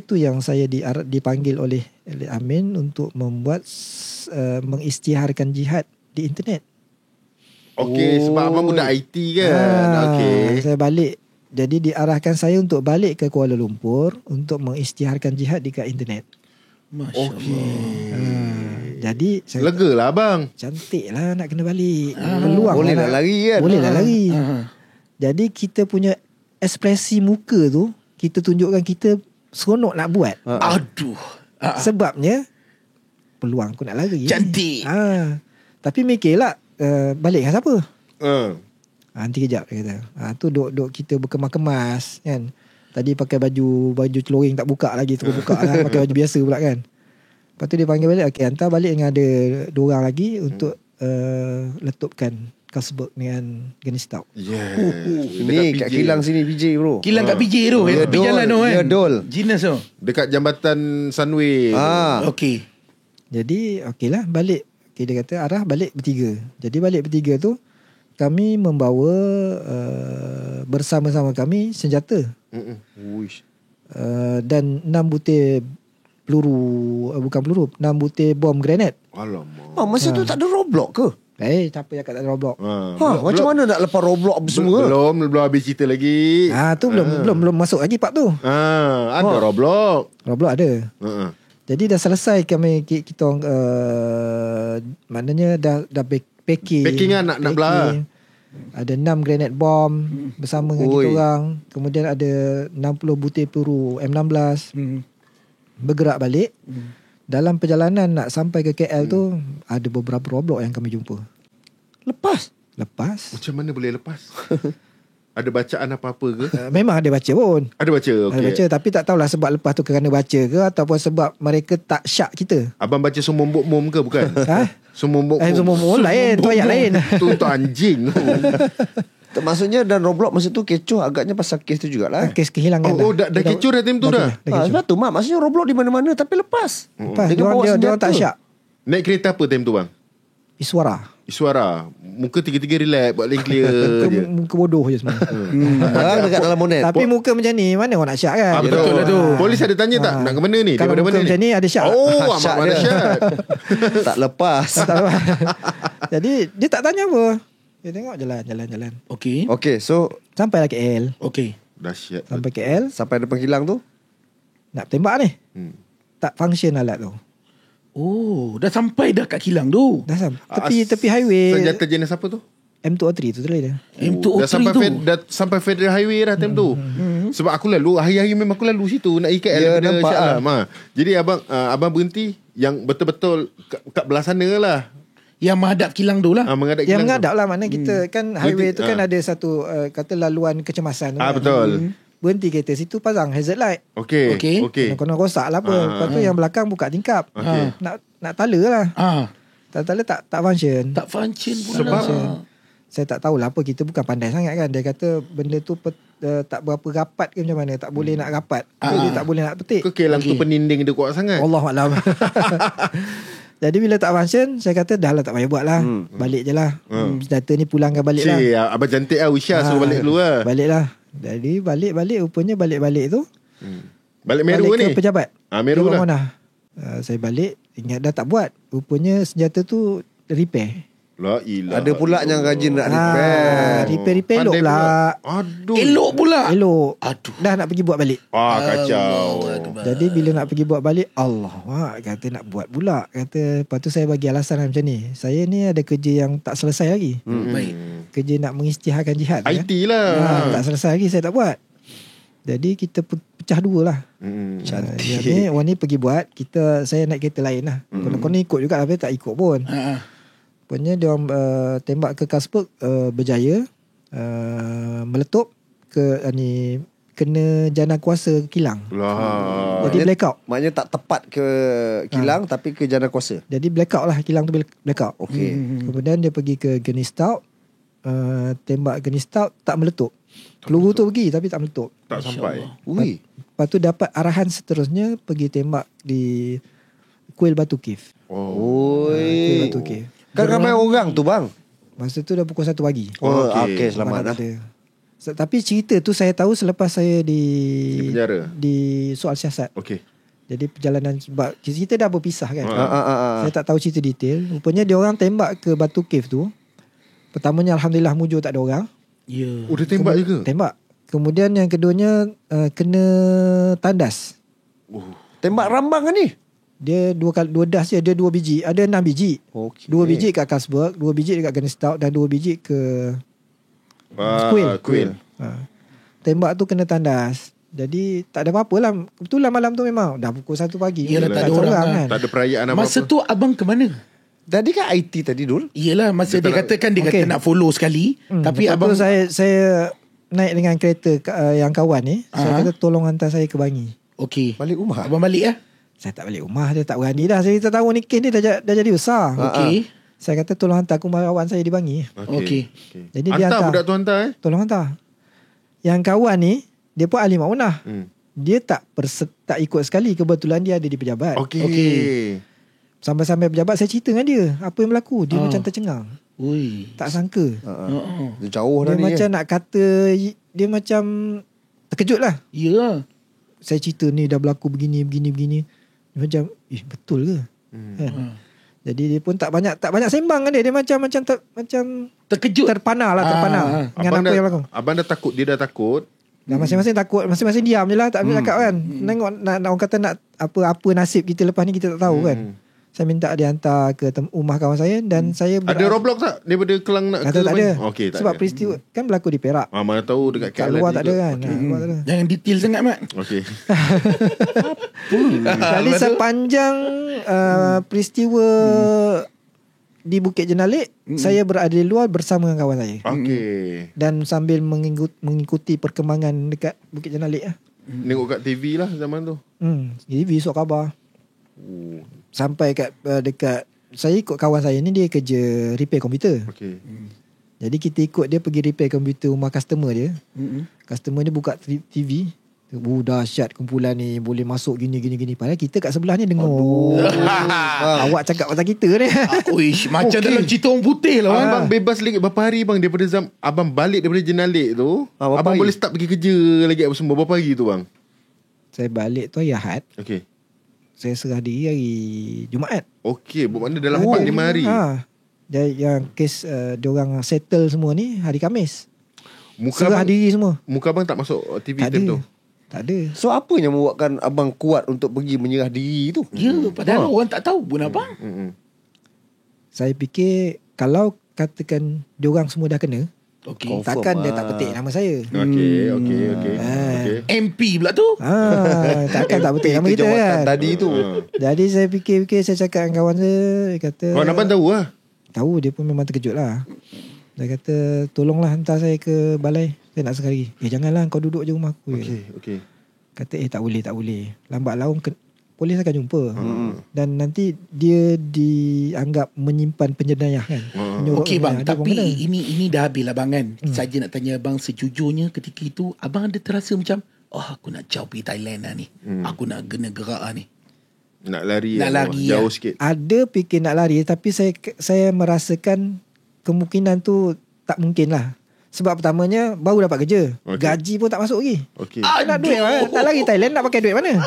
tu yang saya dipanggil oleh Amin untuk membuat mengisytiharkan jihad di internet. Okey, sebab abang budak IT kan. Saya balik. Jadi diarahkan saya untuk balik ke Kuala Lumpur untuk mengisytiharkan jihad dekat internet. Masya Allah. Jadi saya lega lah abang. cantik lah nak kena balik. Peluang boleh nak lari kan. Boleh lah lari. Jadi kita punya ekspresi muka tu, kita tunjukkan kita seronok nak buat. Aduh. Sebabnya peluang aku nak lari. Cantik. Tapi mikirlah balik dengan siapa? Nanti kejap dia kata. Tu duk kita berkemas-kemas kan. Tadi pakai baju celoring tak buka lagi, terus buka lah. Pakai baju biasa pula kan. Lepas tu dia panggil balik. Okey, hantar balik dengan ada 2 orang lagi untuk letupkan Carlsberg dengan Guinness Stout. Ni kat kilang sini PJ bro. Kilang kat PJ tu. Tepi jalan tu kan. Ya dol. Jenis tu. Dekat jambatan Sunway. Okey. Jadi okeylah balik. Okay, dia kata arah balik bertiga. Jadi balik bertiga tu kami membawa bersama-sama kami senjata. Dan 6 butir peluru, bukan peluru, 6 butir bom granat. Alamak. Masa tu tak ada Roblox ke? Siapa yang tak ada Roblox? Macam mana nak lepas Roblox semua? Belum habis cerita lagi. Tu belum masuk lagi part tu. Ada Roblox. Roblox ada. Jadi dah selesai kita maknanya dah packing nak belah. Ada 6 granat bom bersama dengan kita orang. Kemudian ada 60 butir peluru M16. Bergerak balik. Dalam perjalanan nak sampai ke KL tu ada beberapa Roblox yang kami jumpa. Lepas. Macam mana boleh lepas? Ada bacaan apa-apa ke? Memang ada baca pun. Ada baca, okey. Ada baca, tapi tak tahulah sebab lepas tu kerana baca ke ataupun sebab mereka tak syak kita. Abang baca Sumombok Mom ke bukan? Sumombok Mom. Sumombok lain, tu ayat lain. Tu untuk anjing. Maksudnya dan Roblox masa tu kecoh agaknya pasal kes tu jugalah. Kes kehilangan dah kecoh dah time tu dah. Sebab tu maksudnya Roblox di mana-mana tapi lepas. Dia tak syak. Naik kereta apa time tu bang? Iswara. Suara. Muka tiga-tiga relax, buat link clear je. Muka bodoh je semua. Dekat dalam bonet. Tapi muka macam ni, mana orang nak syak kan? Betul lah tu. Polis ada tanya tak, nak ke mana ni? Kalau Daripada muka mana macam ni ada syak. Oh, Syak amat dia. dahsyat. Tak lepas. Jadi dia tak tanya apa. Dia tengok jalan. Okey. Okay, so Sampailah KL. Okey. Dahsyat. Sampai KL, sampai depan kilang tu, nak tembak ni. Hmm. Tak function alat tu. Oh, dah sampai dah kat kilang tu. Dah sampai tepi highway. Senjata jenis apa tu? M203 tu tadi dia. Dah sampai tu. dah sampai Federal Highway dah time tu. Sebab aku lalu hari-hari memang aku lalu situ nak IKL Ya, daripada nampak Shah Alam. Jadi abang berhenti yang betul-betul kat belah sana lah. Yang menghadap kilang tu lah. Menghadap Yang kilang tu. menghadap lah. Mana kita kan highway tu kan ada satu kata laluan kecemasan tu kan. Betul. Berhenti kereta situ, pasang hazard light. Okey. Konon rosak lah apa. Lepas tu yang belakang buka tingkap. Okey. Nak tala lah. Tala tak function. Tak function pula. Sebab Saya tak tahulah apa. Kita bukan pandai sangat kan. Dia kata benda tu tak berapa rapat ke macam mana. Tak boleh nak rapat. Dia tak boleh nak petik. ke kilang tu peninding dia kuat sangat. Allahuakbar. Jadi bila tak function, saya kata dah lah tak payah buat lah. Balik je lah. Senjata ni pulangkan balik lah. Abang cantik lah Wisha suruh balik dulu lah. Balik lah. Jadi balik rupanya balik tu. Balik Meru balik ni. ke pejabat. Meru lah. Mana? Saya balik, ingat dah tak buat. Rupanya senjata tu repair. La ilah. ada pula yang rajin nak repair. Repair elok Pandai pula. Aduh. Elok pula. Elok. Aduh. Dah nak pergi buat balik. Kacau. Jadi bila nak pergi buat balik, Allah kata nak buat pula. Kata, lepas tu saya bagi alasan macam ni. Saya ni ada kerja yang tak selesai lagi. Baik. Kerja nak mengisytiharkan jihad. IT lah. Tak selesai lagi, saya tak buat. Jadi kita pecah dua lah. Cantik. Yang ni orang ni pergi buat, saya naik kereta lain lah. Konon ikut juga, tapi tak ikut pun. Rupanya dia orang tembak ke Kasperg, berjaya, meletup ke kena jana kuasa kilang. Jadi blackout. Maknanya tak tepat ke kilang tapi ke jana kuasa. Jadi blackout lah, kilang tu blackout. Okey. Kemudian dia pergi ke Genistout, tembak Genistout, tak meletup. Peluru tu pergi tapi tak meletup. Tak sampai. Ui. Lepas tu dapat arahan seterusnya pergi tembak di Kuil Batu Cave. Kuil Batu Cave. Kan ramai orang tu bang. Masa tu dah pukul 1 pagi. Okey, selamat lah. Tapi cerita tu saya tahu selepas saya di penjara. Di soal siasat. Okey. Jadi perjalanan, sebab kita dah berpisah kan. Saya Saya tak tahu cerita detail. Rupanya dia orang tembak ke Batu Cave tu. Pertamanya alhamdulillah mujur tak ada orang. Ya. Dia tembak juga. Tembak. Kemudian yang keduanya kena tandas. Tembak rambang kan ni? Dia dua das je. Dia 2 biji. Ada 6 biji. Okey. 2 biji kat Kasperg, 2 biji dekat Genistout dan 2 biji ke Kuil. Tembak tu kena tandas. Jadi tak ada apa-apa lah. Kebetulan malam tu memang dah pukul 1 pagi. Yelah, tak ada seorang orang kan. Tak ada perayaan apa-apa. Masa tu abang ke mana? Tadi kan IT tadi Dul. Yelah, masa dia katakan dia Okey. kata nak follow sekali. Tapi Lepas abang tu saya naik dengan kereta yang kawan ni. Saya kata tolong hantar saya ke Bangi. okey. Balik rumah. Abang balik lah. Saya tak balik rumah. Dia tak berani dah. Saya tahu ni kes ni dah jadi besar. Okey. Saya kata tolong hantar aku kawan saya di Bangi. Okey. Jadi dia Hantar hantar. budak tu hantar Tolong hantar. Yang kawan ni dia pun ahli maunah. Dia tak ikut sekali. Kebetulan dia ada di pejabat. Okey. Sampai-sampai pejabat saya cerita dengan dia apa yang berlaku. Dia macam tercengang. Ui. Tak sangka. Dia jauh dah Dia ni. macam nak kata, dia macam terkejut lah. Ya. Saya cerita ni dah berlaku begini. Dia macam betul ke? Kan? Jadi dia pun tak banyak sembang kan dia. Dia macam Terkejut. terpana dengan apa yang berlaku. Abang dah takut. Dia dah takut. Dan masing-masing takut, masing-masing diam je lah. Tak boleh cakap kan. Tengok orang kata nak apa nasib kita lepas ni kita tak tahu kan. Saya minta dia hantar ke rumah kawan saya dan saya Ada roadblock tak? Daripada Kelang nak kata ke tak ada. Okey, tak Sebab ada. peristiwa kan berlaku di Perak. Mana tahu dekat Kat KL luar nanti tak ada juga. kan. Luar tak ada. Jangan detail sangat, Mat. Okey. Kali sepanjang peristiwa di Bukit Jenalik, saya berada di luar bersama dengan kawan saya. Okey. Dan sambil mengikuti perkembangan dekat Bukit Jenalik lah. Tengok kat TV lah zaman tu. Jadi besok khabar. Sampai kat dekat, saya ikut kawan saya ni, dia kerja repair komputer. Okey. Jadi kita ikut dia pergi repair komputer rumah customer dia. Customer dia buka TV, Dahsyat kumpulan ni, boleh masuk gini. Padahal kita kat sebelah ni dengar. Awak cakap pasal kita ni. Uish, macam dalam cerita orang putih lah. Abang bebas lagi berapa hari bang daripada abang balik daripada Jenalik tu. Abang boleh start pergi kerja lagi apa semua. Berapa hari tu bang? Saya balik tu hari Ahad. Okay. Saya serah diri hari Jumaat. Okay, bermakna dalam 4-5 hari. Yang kes diorang settle semua ni hari Khamis. Muka serah abang, diri semua. Muka abang tak masuk TV Tak time ada. tu? Tak ada. So apa yang membuatkan abang kuat untuk pergi menyerah diri tu? Ya, padahal orang tak tahu pun abang. Saya fikir kalau katakan diorang semua dah kena, Okey. takkan dia tak petik nama saya. Okay. MP pula tu. Takkan tak petik nama kita kan. Tadi tu. Jadi saya fikir-fikir, saya cakap dengan kawan saya, dia kata, Kawan abang tahu lah. tahu, dia pun memang terkejut lah. Dia kata, tolonglah hantar saya ke balai, saya nak sekali. Janganlah, kau duduk je rumah aku. Okay. Kata tak boleh. Lambat laun polis akan jumpa. Dan nanti dia dianggap menyimpan penjenayah kan. Okey bang, tapi ini dah habis lah bang kan. Saja nak tanya abang, sejujurnya ketika itu abang ada terasa macam, aku nak jauh pergi Thailand lah ni. Aku nak kena gerak lah ni. Nak lari jauh sikit. Ada fikir nak lari, tapi saya merasakan kemungkinan tu tak mungkin lah. Sebab pertamanya baru dapat kerja, gaji pun tak masuk lagi. Nak duit mana? Nak lari Thailand, nak pakai duit mana?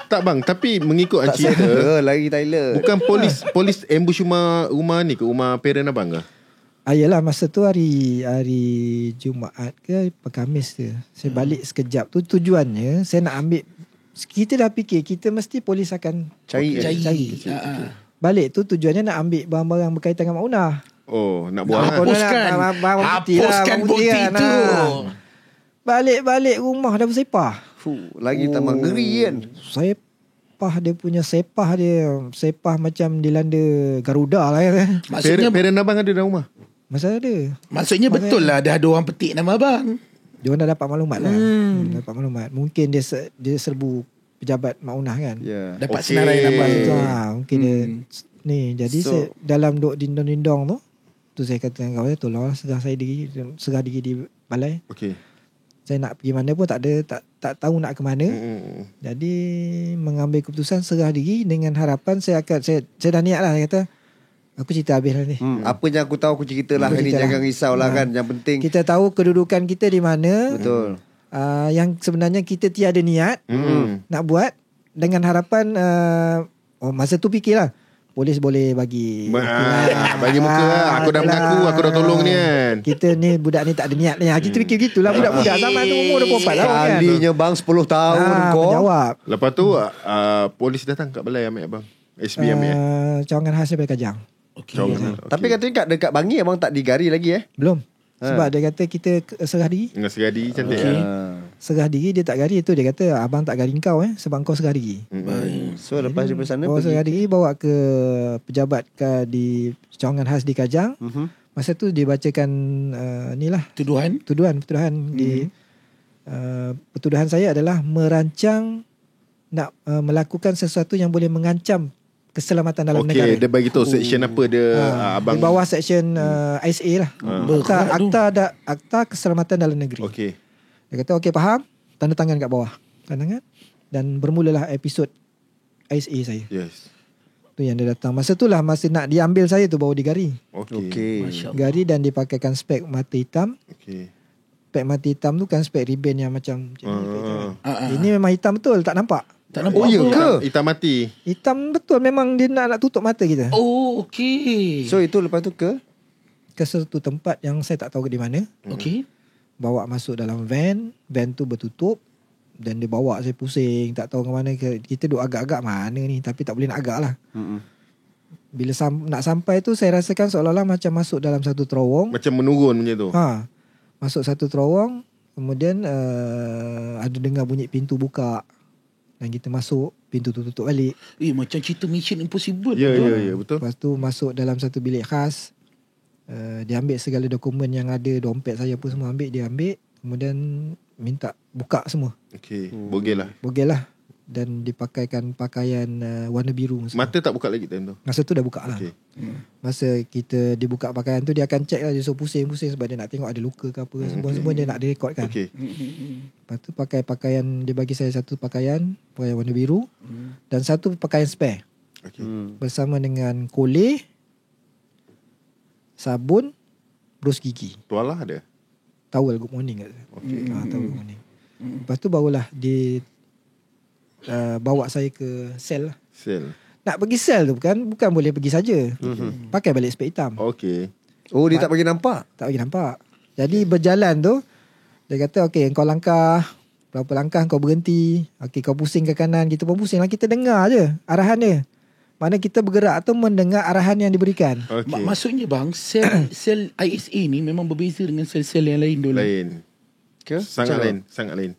Tak bang, tapi mengikut cerita lari Thailand. bukan polis ambush rumah ni ke, rumah parent abang ke? Yalah, masa tu hari Jumaat ke Khamis tu. Saya balik sekejap tu, tujuannya saya nak ambil, kita dah fikir kita mesti polis akan Cari. Balik tu tujuannya nak ambil barang-barang berkaitan dengan Mak Unah. Nak buang Hapuskan bukti tu. Balik rumah dah bersepah. Lagi tambah ngeri kan. Sepah macam dilanda Garuda lah kan. Maksudnya parent abang ada dalam rumah? Masa ada. Maksudnya betul lah dah ada orang petik nama abang. Dia orang dah dapat maklumat lah. Dapat maklumat. Mungkin dia serbu pejabat Mak Unah kan. Dapat senarai nama tu. Mungkin dia ni. Jadi saya dalam duk dindong-dindong tu saya kata dengan kawan saya, tolonglah serah diri di balai. Saya nak pergi mana pun tak tahu nak ke mana. Jadi mengambil keputusan serah diri dengan harapan saya dah niat lah. Saya kata, aku cerita habis lah ni. Apa yang aku tahu aku cerita lah. Ini jangan risau lah kan. Yang penting kita tahu kedudukan kita di mana. Betul. Yang sebenarnya kita tiada niat nak buat, dengan harapan masa tu fikirlah, polis boleh bagi bagi muka lah. Aku dah mengaku, aku dah tolong ni kan. Kita ni budak ni tak ada niat ni. Kita fikir gitulah. Budak-budak zaman tu umur 24 tahun kan. Kalinya bang 10 tahun kau menjawab. Lepas tu polis datang kat balai ambil abang. SB ambil cawangan khas daripada Kajang. Tapi katanya dekat Bangi abang tak digari lagi Belum. Sebab dia kata kita serah diri. Serah diri cantik serah diri, dia tak gari. Itu dia kata, abang tak gari kau sebab kau serah diri. So lepas daripada sana bawa serah diri, bawa ke pejabat di cawangan khas di Kajang. Masa tu dia bacakan tuduhan di pertuduhan saya adalah merancang nak melakukan sesuatu yang boleh mengancam keselamatan dalam negara. Dia bagi tahu section apa dia abang. Di bawah section ISA lah. Akta Keselamatan Dalam Negeri. Dia kata faham, tanda tangan kat bawah. Tanda tangan. Dan bermulalah episod ISA saya. Tu yang dia datang. Masa tu lah, masa nak diambil saya tu baru digari. Gari dan dipakaikan spek mata hitam. Spek mata hitam tu kan spek ribbon yang macam ini memang hitam betul, tak nampak. Ya ke? Hitam mati. Hitam betul, memang dia nak tutup mata kita. So itu lepas tu ke satu tempat yang saya tak tahu di mana. Bawa masuk dalam van tu bertutup. Dan dia bawa saya pusing, tak tahu ke mana. Kita duk agak-agak mana ni, tapi tak boleh nak agak lah. Bila nak sampai tu, saya rasakan seolah-olah macam masuk dalam satu terowong. Macam menurun macam tu. Masuk satu terowong. Kemudian ada dengar bunyi pintu buka. Dan kita masuk, pintu tu tutup balik. Macam cerita Mission Impossible. Ya, betul. Lepas tu masuk dalam satu bilik khas. Dia ambil segala dokumen yang ada, dompet saya pun semua ambil, dia ambil. Kemudian minta buka semua. Bogel lah. dan dipakaikan pakaian warna biru. Mata tak buka lagi time tu? Masa tu dah buka lah. Masa kita dibuka pakaian tu, dia akan check lah. Dia suruh pusing-pusing sebab dia nak tengok ada luka ke apa. Semua dia nak direkod kan. Lepas tu pakai pakaian, dia bagi saya satu pakaian warna biru dan satu pakaian spare. Bersama dengan koleh, sabun, berus gigi. Tualah ada? Towel good morning kat saya. Towel good morning. Lepas tu barulah dia bawa saya ke sel lah. Sel. Nak pergi sel tu bukan boleh pergi saja. Pakai balik spek hitam. Okey. Oh, dia tak bagi nampak? Tak bagi nampak. Jadi berjalan tu, dia kata okey, kau langkah berapa langkah kau berhenti. Okey, kau pusing ke kanan, kita pun pusing lah, kita dengar je arahan dia. Mana kita bergerak tu mendengar arahan yang diberikan. Maksudnya bang, sel ISA ni memang berbeza dengan sel-sel yang lain dulu. Lain. Ke? Sangat lain.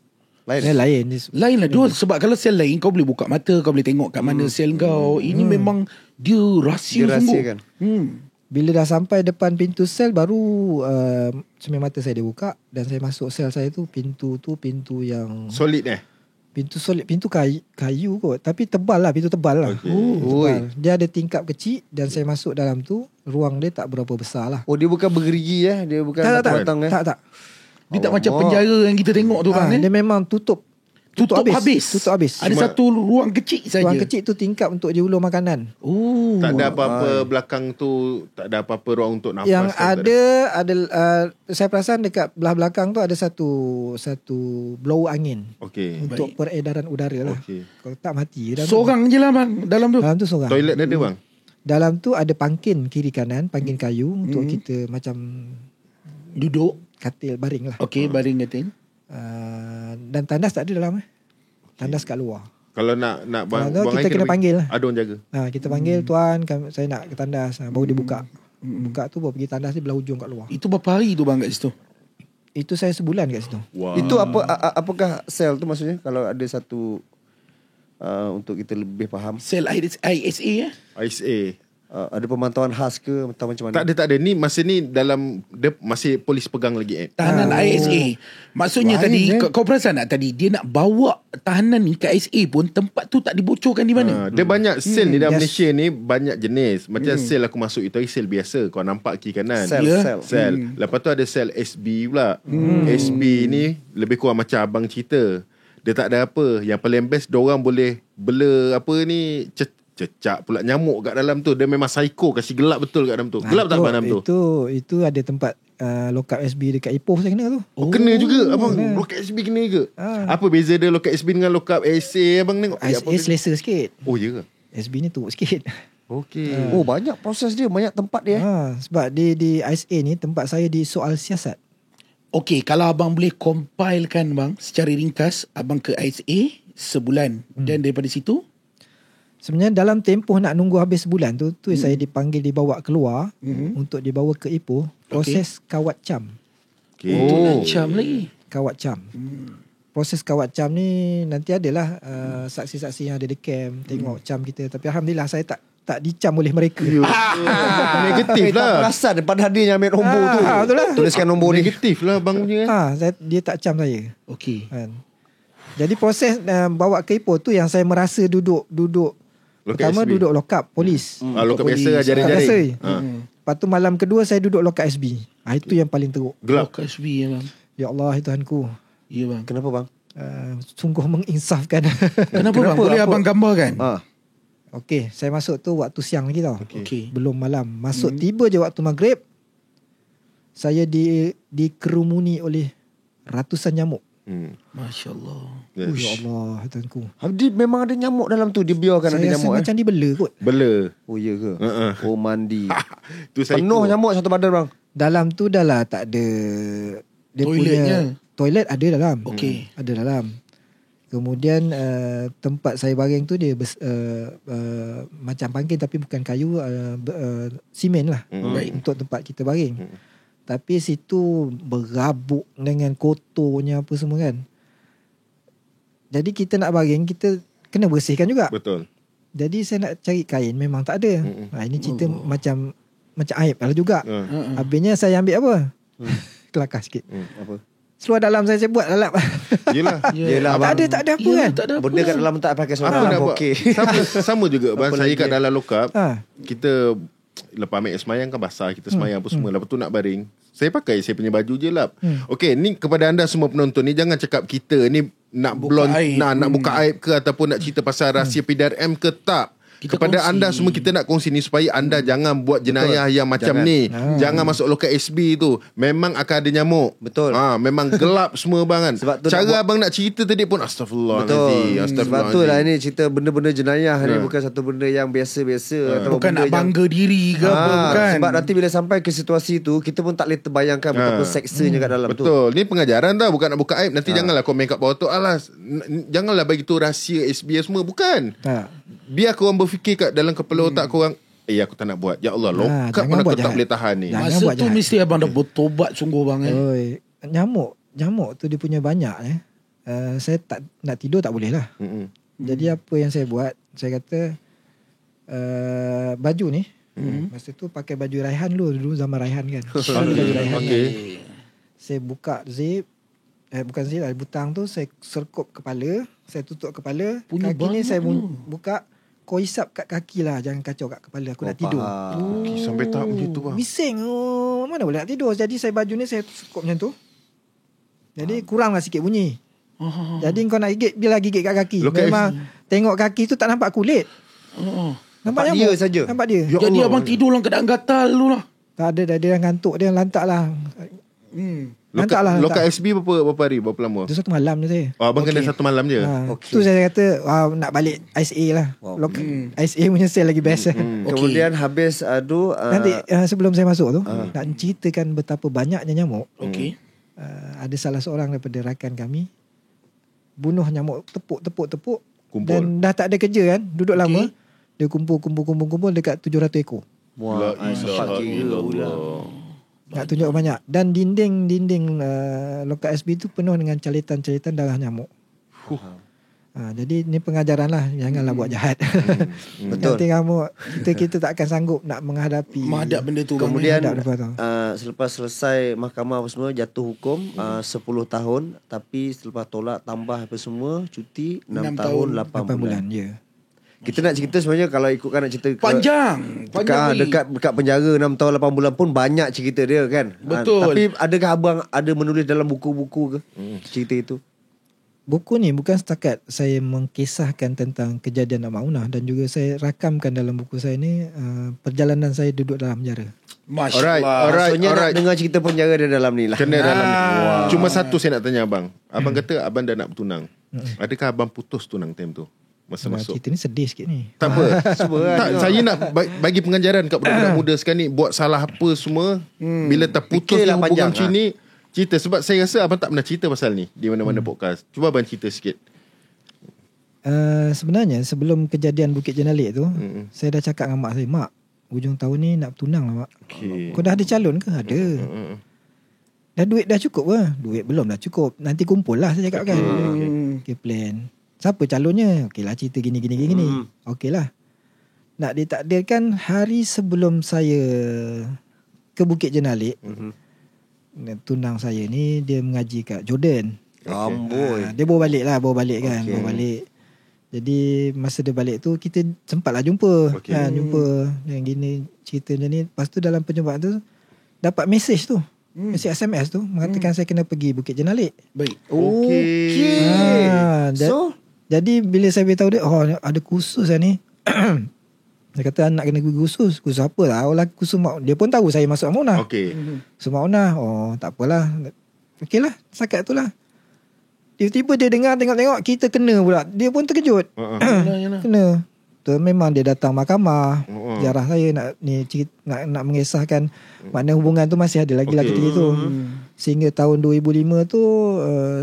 Lain. Lain lah dua. Sebab kalau sel lain kau boleh buka mata, kau boleh tengok kat mana sel kau. Ini memang dia rahsia sungguh. Kan? Bila dah sampai depan pintu sel, baru cermin mata saya dibuka dan saya masuk sel saya tu. Pintu yang solid pintu solid, pintu kayu kot, tapi tebal lah, pintu tebal lah. Tebal. Dia ada tingkap kecil dan saya masuk dalam tu, ruang dia tak berapa besar lah. Oh, dia bukan bergerigi Dia bukan tak. Dia tak macam penjara yang kita tengok tu bang. Dia memang tutup habis. Ada satu ruang kecil saja. Ruang kecil tu tingkap untuk diulur makanan. Tak ada apa-apa belakang tu, tak ada apa-apa ruang untuk nafas. Yang ada saya perasan dekat belah belakang tu ada satu blower angin. Untuk peredaran udara lah. Kalau tak mati. Seorang je lah bang dalam tu. Dalam tu seorang. Toilet ada bang? Dalam tu ada pangkin kiri kanan, pangkin kayu untuk kita macam duduk, katil baring lah. Baring katil. Dan tandas tak ada dalam tandas kat luar. Kalau nak buang kita air kena panggil lah. Ada orang jaga. Kita panggil, tuan saya nak ke tandas. Baru dia buka. Buka tu baru pergi tandas di belah ujung kat luar. Itu berapa hari tu bang kat situ? Itu saya sebulan kat situ. Itu apakah sel tu maksudnya? Kalau ada satu untuk kita lebih faham. Sel ISA ISA. Ada pemantauan khas ke atau macam mana? Tak ada. Ni masa ni dalam dia masih polis pegang lagi tahanan ISA. Maksudnya tadi kau perasan tak tadi dia nak bawa tahanan ni ke ISA pun tempat tu tak dibocorkan di mana. Dia banyak sel di dalam Malaysia ni, banyak jenis. Macam sel aku masuk itu sel biasa, kau nampak kiri kanan. Sel. Lepas tu ada sel SB pula. SB ni lebih kurang macam abang cerita. Dia tak ada apa. Yang paling best diorang boleh bela apa ni cecak pula nyamuk kat dalam tu. Dia memang psycho, kasih gelap betul kat dalam tu. Gelap tak dalam tu? Itu ada tempat lock up SB dekat Ipoh saya kena tu. Kena juga abang. Lock up SB kena juga. Apa beza dia lock up SB dengan lock up SA abang tengok? SA selesa sikit. Oh ya ke? SB ni teruk sikit. Oh, banyak proses dia, banyak tempat dia. Sebab di SA ni tempat saya di soal siasat. Kalau abang boleh compilekan bang secara ringkas, abang ke SA sebulan dan daripada situ sebenarnya dalam tempoh nak nunggu habis sebulan tu saya dipanggil, dibawa keluar untuk dibawa ke Ipoh, proses kawat cam. Cam lagi. Kawat cam. Proses kawat cam ni nanti adalah saksi-saksi yang ada di camp tengok cam kita, tapi alhamdulillah saya tak dicam oleh mereka. Negatif lah. Tak perasan padahal dia yang ambil nombor tu. Tuliskan nombor ni. Negatif lah bang punya. Dia tak cam saya. Jadi proses bawa ke Ipoh tu yang saya merasa duduk pertama duduk lock up polis. Lock up biasa jaring-jaring. Lepas tu malam kedua saya duduk lock up SB. Itu yang paling teruk. Gelap. Lock up SB ya bang. Ya Allah Tuhanku. Ya bang. Kenapa bang? Sungguh menginsafkan. Kenapa bang? Boleh abang gambarkan? Okey, saya masuk tu waktu siang lagi tau. Belum malam. Masuk tiba je waktu maghrib. Saya dikerumuni oleh ratusan nyamuk. Masya Allah. Ya Allah Tuhanku. Dia memang ada nyamuk dalam tu. Dia biarkan ada nyamuk. Saya macam dibela kot. Bela. Oh ya ke? Oh mandi. Tu penuh nyamuk satu badan bang. Dalam tu dah lah tak ada dia toiletnya. Toilet ada dalam. Ada dalam. Kemudian tempat saya baring tu dia macam pangkin tapi bukan kayu, simen lah untuk tempat kita baring. Tapi situ berabuk dengan kotornya apa semua kan. Jadi kita nak baring, kita kena bersihkan juga. Betul. Jadi saya nak cari kain, memang tak ada. Ini cerita macam aib lah juga. Habisnya saya ambil apa? Kelakar sikit. Apa? Seluar dalam saya buat lalap. Yelah. Tak ada apa kan. Benda kat dalam tak pakai seluar dalam. Okey. Sama juga bang. Saya kat dalam lokap. Kita lepas ambil semayang kan basah. Kita semayang apa semua. Lepas tu nak baring, saya pakai saya punya baju je lap. Okey, ni kepada anda semua penonton ni, jangan cakap kita ni nak nak buka aib ke ataupun nak cerita pasal rahsia PDRM ke, tak. Kepada kongsi. Anda semua kita nak kongsi ni supaya anda jangan buat jenayah yang macam ni. Jangan masuk lokal SB tu. Memang akan ada nyamuk. Betul. Memang gelap semua bang kan. Sebab tu cara abang nak cerita tadi pun astagfirullah. Betul. Sebab tu lah ni cerita benda-benda jenayah ni bukan satu benda yang biasa-biasa. Bukan nak bangga diri ke apa, bukan. Sebab nanti bila sampai ke situasi tu, kita pun tak boleh terbayangkan betapa seksanya kat dalam tu. Betul. Ni pengajaran tau, bukan nak buka aib. Nanti janganlah komen kat bawah tu, alas, janganlah bagi tu rahsia SB semua. Bukan. Biar korang berfikir kat dalam kepala otak korang, aku tak nak buat. Ya Allah, lokap pun aku tak boleh tahan ni. Masa tu mesti abang dah bertobat sungguh bang. Nyamuk tu dia punya banyak. Saya tak nak tidur tak boleh lah. Jadi apa yang saya buat, saya kata baju ni, masa tu pakai baju Raihan dulu zaman Raihan kan. Baju Raihan. Saya buka zip, bukan zip lah, butang tu saya serkup kepala, saya tutup kepala. Kaki ni saya buka. Kau hisap kat kaki lah, jangan kacau kat kepala. Aku nak tidur. Sampai tahap macam tu bang. Bising. Mana boleh nak tidur. Jadi saya baju ni saya sekop macam tu. Jadi kuranglah sikit bunyi. Jadi kau nak gigit, biarlah gigit kat kaki. Memang tengok kaki tu tak nampak kulit. Nampak dia saja. Nampak dia. Ya jadi Allah, abang tidur dalam keadaan gatal dulu lah. Tak ada, dia ngantuk, dia lantak lah. Lokal SB berapa hari? Berapa lama? Itu 1 malam je saya. Abang kena 1 malam je? Tu saya kata nak balik SA lah. SA punya sale lagi best. Kemudian habis nanti sebelum saya masuk tu, nak ceritakan betapa banyaknya nyamuk. Ada salah seorang daripada rakan kami bunuh nyamuk, tepuk. Dan dah tak ada kerja kan, duduk lama. Dia kumpul dekat 700 ekor. Wah, nak tunjuk banyak. Dan dinding lokal SB tu penuh dengan calitan-calitan darah nyamuk. Jadi ni pengajaran lah, janganlah buat jahat. Betul. Nanti nyamuk kita tak akan sanggup nak menghadapi benda tu. Kemudian selepas selesai mahkamah apa semua, jatuh hukum 10 tahun, tapi selepas tolak tambah apa semua, cuti 6 tahun 8 bulan. Ya. Kita nak cerita sebenarnya, kalau ikutkan nak cerita panjang dekat penjara 6 tahun 8 bulan pun banyak cerita dia kan. Betul. Tapi adakah abang ada menulis dalam buku-buku ke cerita itu? Buku ni bukan setakat saya mengkisahkan tentang kejadian Al-Maunah, dan juga saya rakamkan dalam buku saya ni perjalanan saya duduk dalam penjara. Alright. Nak dengar cerita penjara dia dalam ni lah. Kena dalam ni. Cuma satu saya nak tanya abang. Abang kata abang dah nak bertunang. Adakah abang putus tunang time tu? Masa masuk. Cerita ni sedih sikit ni. Tak apa. Saya nak bagi pengajaran kat budak-budak muda sekarang ni, buat salah apa semua, bila terputus hubungan macam ni, cerita. Sebab saya rasa abang tak pernah cerita pasal ni di mana-mana podcast. Cuba abang cerita sikit. Sebenarnya sebelum kejadian Bukit Jenalik tu, saya dah cakap dengan mak saya, mak, hujung tahun ni nak bertunang lah mak. Kau dah ada calon ke? Ada. Dah duit dah cukup ke? Duit belum dah cukup. Nanti kumpul lah, saya cakap kan. Okay, plan. Siapa calonnya? Okey lah, cerita gini. Okey lah. Nak ditakdirkan hari sebelum saya ke Bukit Jenalik, tunang saya ni dia mengaji kat Jordan. Dia bawa balik kan. Bawa balik. Jadi masa dia balik tu, kita sempatlah jumpa. Jumpa yang gini, cerita macam ni. Lepas tu dalam perjumpaan tu dapat mesej tu. Mesej SMS tu mengatakan saya kena pergi Bukit Jenalik. Baik. Jadi bila saya beritahu dia, ada kursus lah ni. Dia kata nak kena pergi kursus. Kursus apa lah? Kursus dia pun tahu saya masuk Al-Maunah. Kursus Al-Maunah. Tak apalah. Okey lah. Sakat tu lah. Tiba-tiba dia dengar, tengok kita kena pula. Dia pun terkejut. Kena. Tu memang dia datang mahkamah. Jarah saya nak mengisahkan makna hubungan tu masih ada lagi ketika itu. Sehingga tahun 2005 tu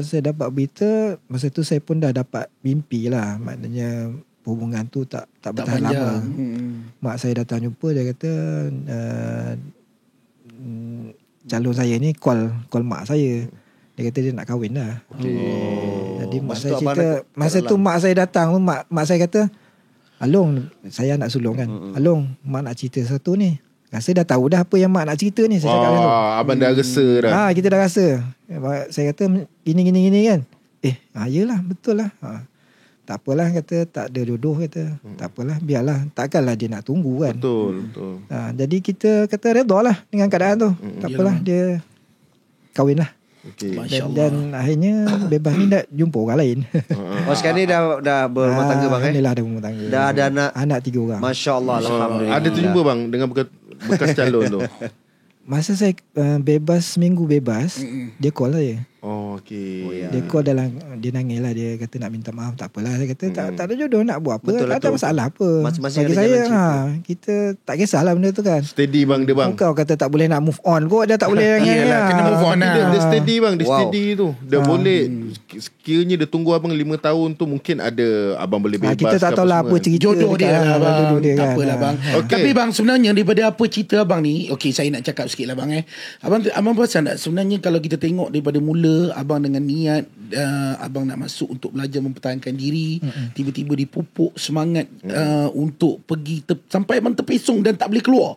saya dapat berita. Masa tu saya pun dah dapat mimpi lah. Maknanya hubungan tu tak bertahan lama. Mak saya datang jumpa, dia kata calon saya ni call mak saya. Dia kata dia nak kahwin lah. Jadi mak saya cerita, masa tu mak saya datang, mak saya kata, Along, saya nak sulung kan. Along, mak nak cerita satu ni. Rasa dah tahu dah apa yang mak nak cerita ni. Saya cakap tu. Abang dah rasa dah. Kita dah rasa. Saya kata gini kan. Yelah betul lah. Tak apalah kata, tak ada jodoh kata. Tak apalah, biarlah. Takkanlah dia nak tunggu kan. Betul. Jadi kita kata redha lah dengan keadaan tu. Tak apalah, dia kahwin lah. Okay. Dan akhirnya bebas ni dah jumpa orang lain. Sekarang ni dah berumah tangga bang Alhamdulillah dah berumah tangga. Dah ada anak 3 orang. Masya Allah, alhamdulillah. Ada terjumpa bang dengan bekas calon tu? Masa saya seminggu bebas, dia call saya. Okay. Dia call dia nangis lah. Dia kata nak minta maaf. Tak apalah. Saya kata tak ada jodoh, nak buat apa. Betul, tak ada masalah apa. Masing-masing bagi ada saya kita tak kisahlah benda tu kan. Steady bang dia bang. Kau kata tak boleh nak move on kot. Dia tak boleh lagi. Kena move on lah. Dia steady bang. Dia steady tu. Dia boleh. Sekiranya dia tunggu abang 5 tahun tu, mungkin ada abang boleh bebas. Kita tak tahulah apa cerita jodoh dia lah bang. Tak apalah bang. Tapi bang, sebenarnya daripada apa cerita abang ni, saya nak cakap sikit lah bang. Abang perasan tak, sebenarnya kalau kita tengok daripada mula abang dengan niat abang nak masuk untuk belajar mempertahankan diri, tiba-tiba dipupuk semangat untuk pergi sampai abang terpesong dan tak boleh keluar.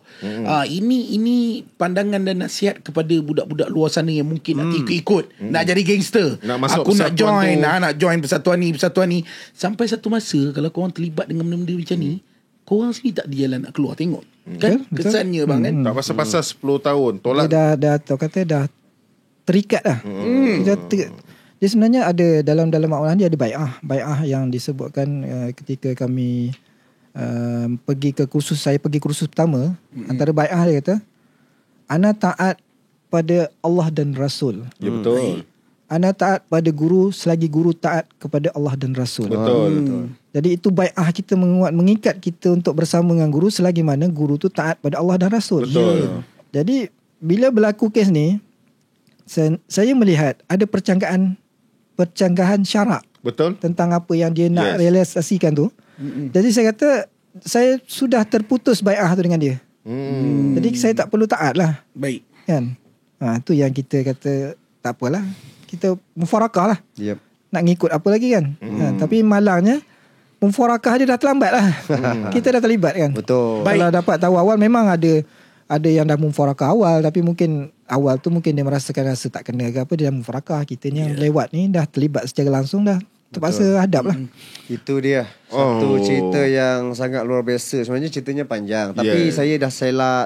Ini pandangan dan nasihat kepada budak-budak luar sana yang mungkin nak ikut nak jadi gangster. Aku nak join persatuan ni. Sampai satu masa kalau korang terlibat dengan benda-benda macam ni, korang sendiri tak ada jalan nak keluar. Tengok kan kesannya bang kan. Tak pasal-pasal 10 tahun tolak. Dia dah terikat dah. Dia sebenarnya ada dalam Al-Quran dia ada bai'ah yang disebutkan ketika kami pergi ke kursus. Saya pergi kursus pertama. Antara bai'ah dia kata, ana taat pada Allah dan Rasul. Ya betul. Ana taat pada guru selagi guru taat kepada Allah dan Rasul. Betul. Jadi itu bai'ah kita mengikat kita untuk bersama dengan guru selagi mana guru tu taat pada Allah dan Rasul. Betul. Jadi bila berlaku kes ni, saya melihat ada percanggahan syarak. Betul. Tentang apa yang dia nak realisasikan tu. Jadi saya kata saya sudah terputus bai'ah tu dengan dia. Jadi saya tak perlu taat lah. Baik. Kan? Tu yang kita kata tak apalah. Kita mufarakah lah. Yep. Nak ngikut apa lagi kan. Tapi malangnya mufarakah dia dah terlambat lah. Kita dah terlibat kan. Betul. Kalau dapat tahu awal, memang ada yang dah mufarakah awal. Tapi mungkin awal tu mungkin dia merasakan rasa tak kena ke apa, dia dah mufarakah. Kita ni yang lewat ni dah terlibat secara langsung, dah terpaksa hadap lah. Itu dia satu cerita yang sangat luar biasa. Sebenarnya ceritanya panjang, tapi saya dah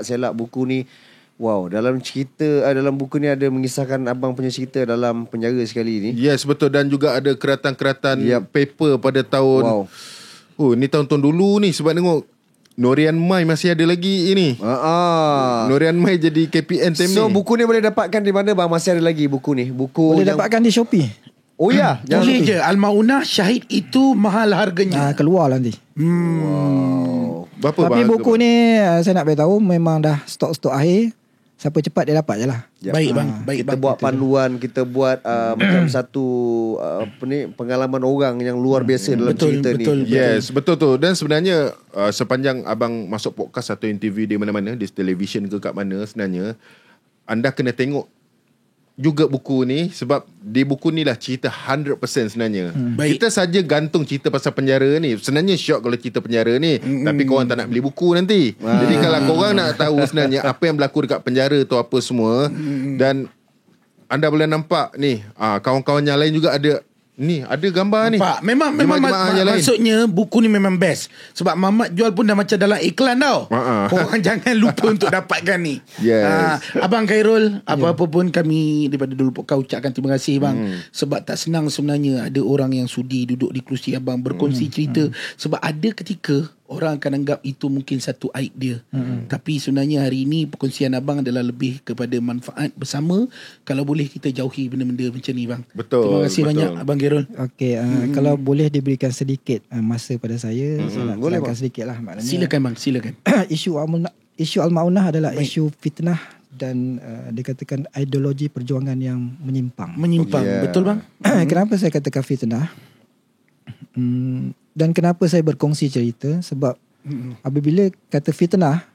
selak buku ni. Wow, dalam buku ni ada mengisahkan abang punya cerita dalam penjara sekali ni. Yes, betul. Dan juga ada keratan-keratan paper pada tahun ni tahun-tahun dulu ni. Sebab tengok Norian Mai masih ada lagi ini. Norian Mai jadi KPN time ni. So buku ni boleh dapatkan di mana bang? Masih ada lagi buku ni? Boleh dapatkan di Shopee. Oh ya, boleh je. Al-Maunah Syahid itu mahal harganya. Keluar lah nanti. Wow. Berapa tapi buku ni saya nak beritahu memang dah stok akhir. Siapa cepat dia dapat je lah. Baik bang. Kita buat panduan, kita buat macam satu pengalaman orang yang luar biasa dalam cerita ni. Yes, betul tu. Dan sebenarnya sepanjang abang masuk podcast atau interview di mana-mana, di television ke kat mana, sebenarnya anda kena tengok juga buku ni. Sebab di buku ni lah cerita 100% sebenarnya. Kita saja gantung cerita pasal penjara ni. Sebenarnya syok kalau cerita penjara ni. Tapi korang tak nak beli buku nanti. Jadi kalau korang nak tahu sebenarnya apa yang berlaku dekat penjara tu apa semua, dan anda boleh nampak ni, kawan-kawan yang lain juga ada. Ni ada gambar ni. Memang maksudnya buku ni memang best. Sebab Mamat jual pun dah macam dalam iklan tau. Korang jangan lupa untuk dapatkan ni. Abang Khairul, apa-apa pun kami daripada Dulu Podcast ucapkan terima kasih bang. Sebab tak senang sebenarnya ada orang yang sudi duduk di kerusi abang berkongsi cerita. Sebab ada ketika orang akan anggap itu mungkin satu aib dia. Tapi sebenarnya hari ini perkongsian abang adalah lebih kepada manfaat bersama. Kalau boleh kita jauhi benda-benda macam ni bang. Betul. Terima kasih banyak abang Khairul. Okey, kalau boleh diberikan sedikit masa pada saya, saya nak terangkan sedikit lah maknanya. Silakan bang, silakan. Isu Al-Maunah adalah isu fitnah dan dikatakan ideologi perjuangan yang menyimpang. Betul bang. Kenapa saya katakan fitnah? Dan kenapa saya berkongsi cerita? Sebab apabila kata fitnah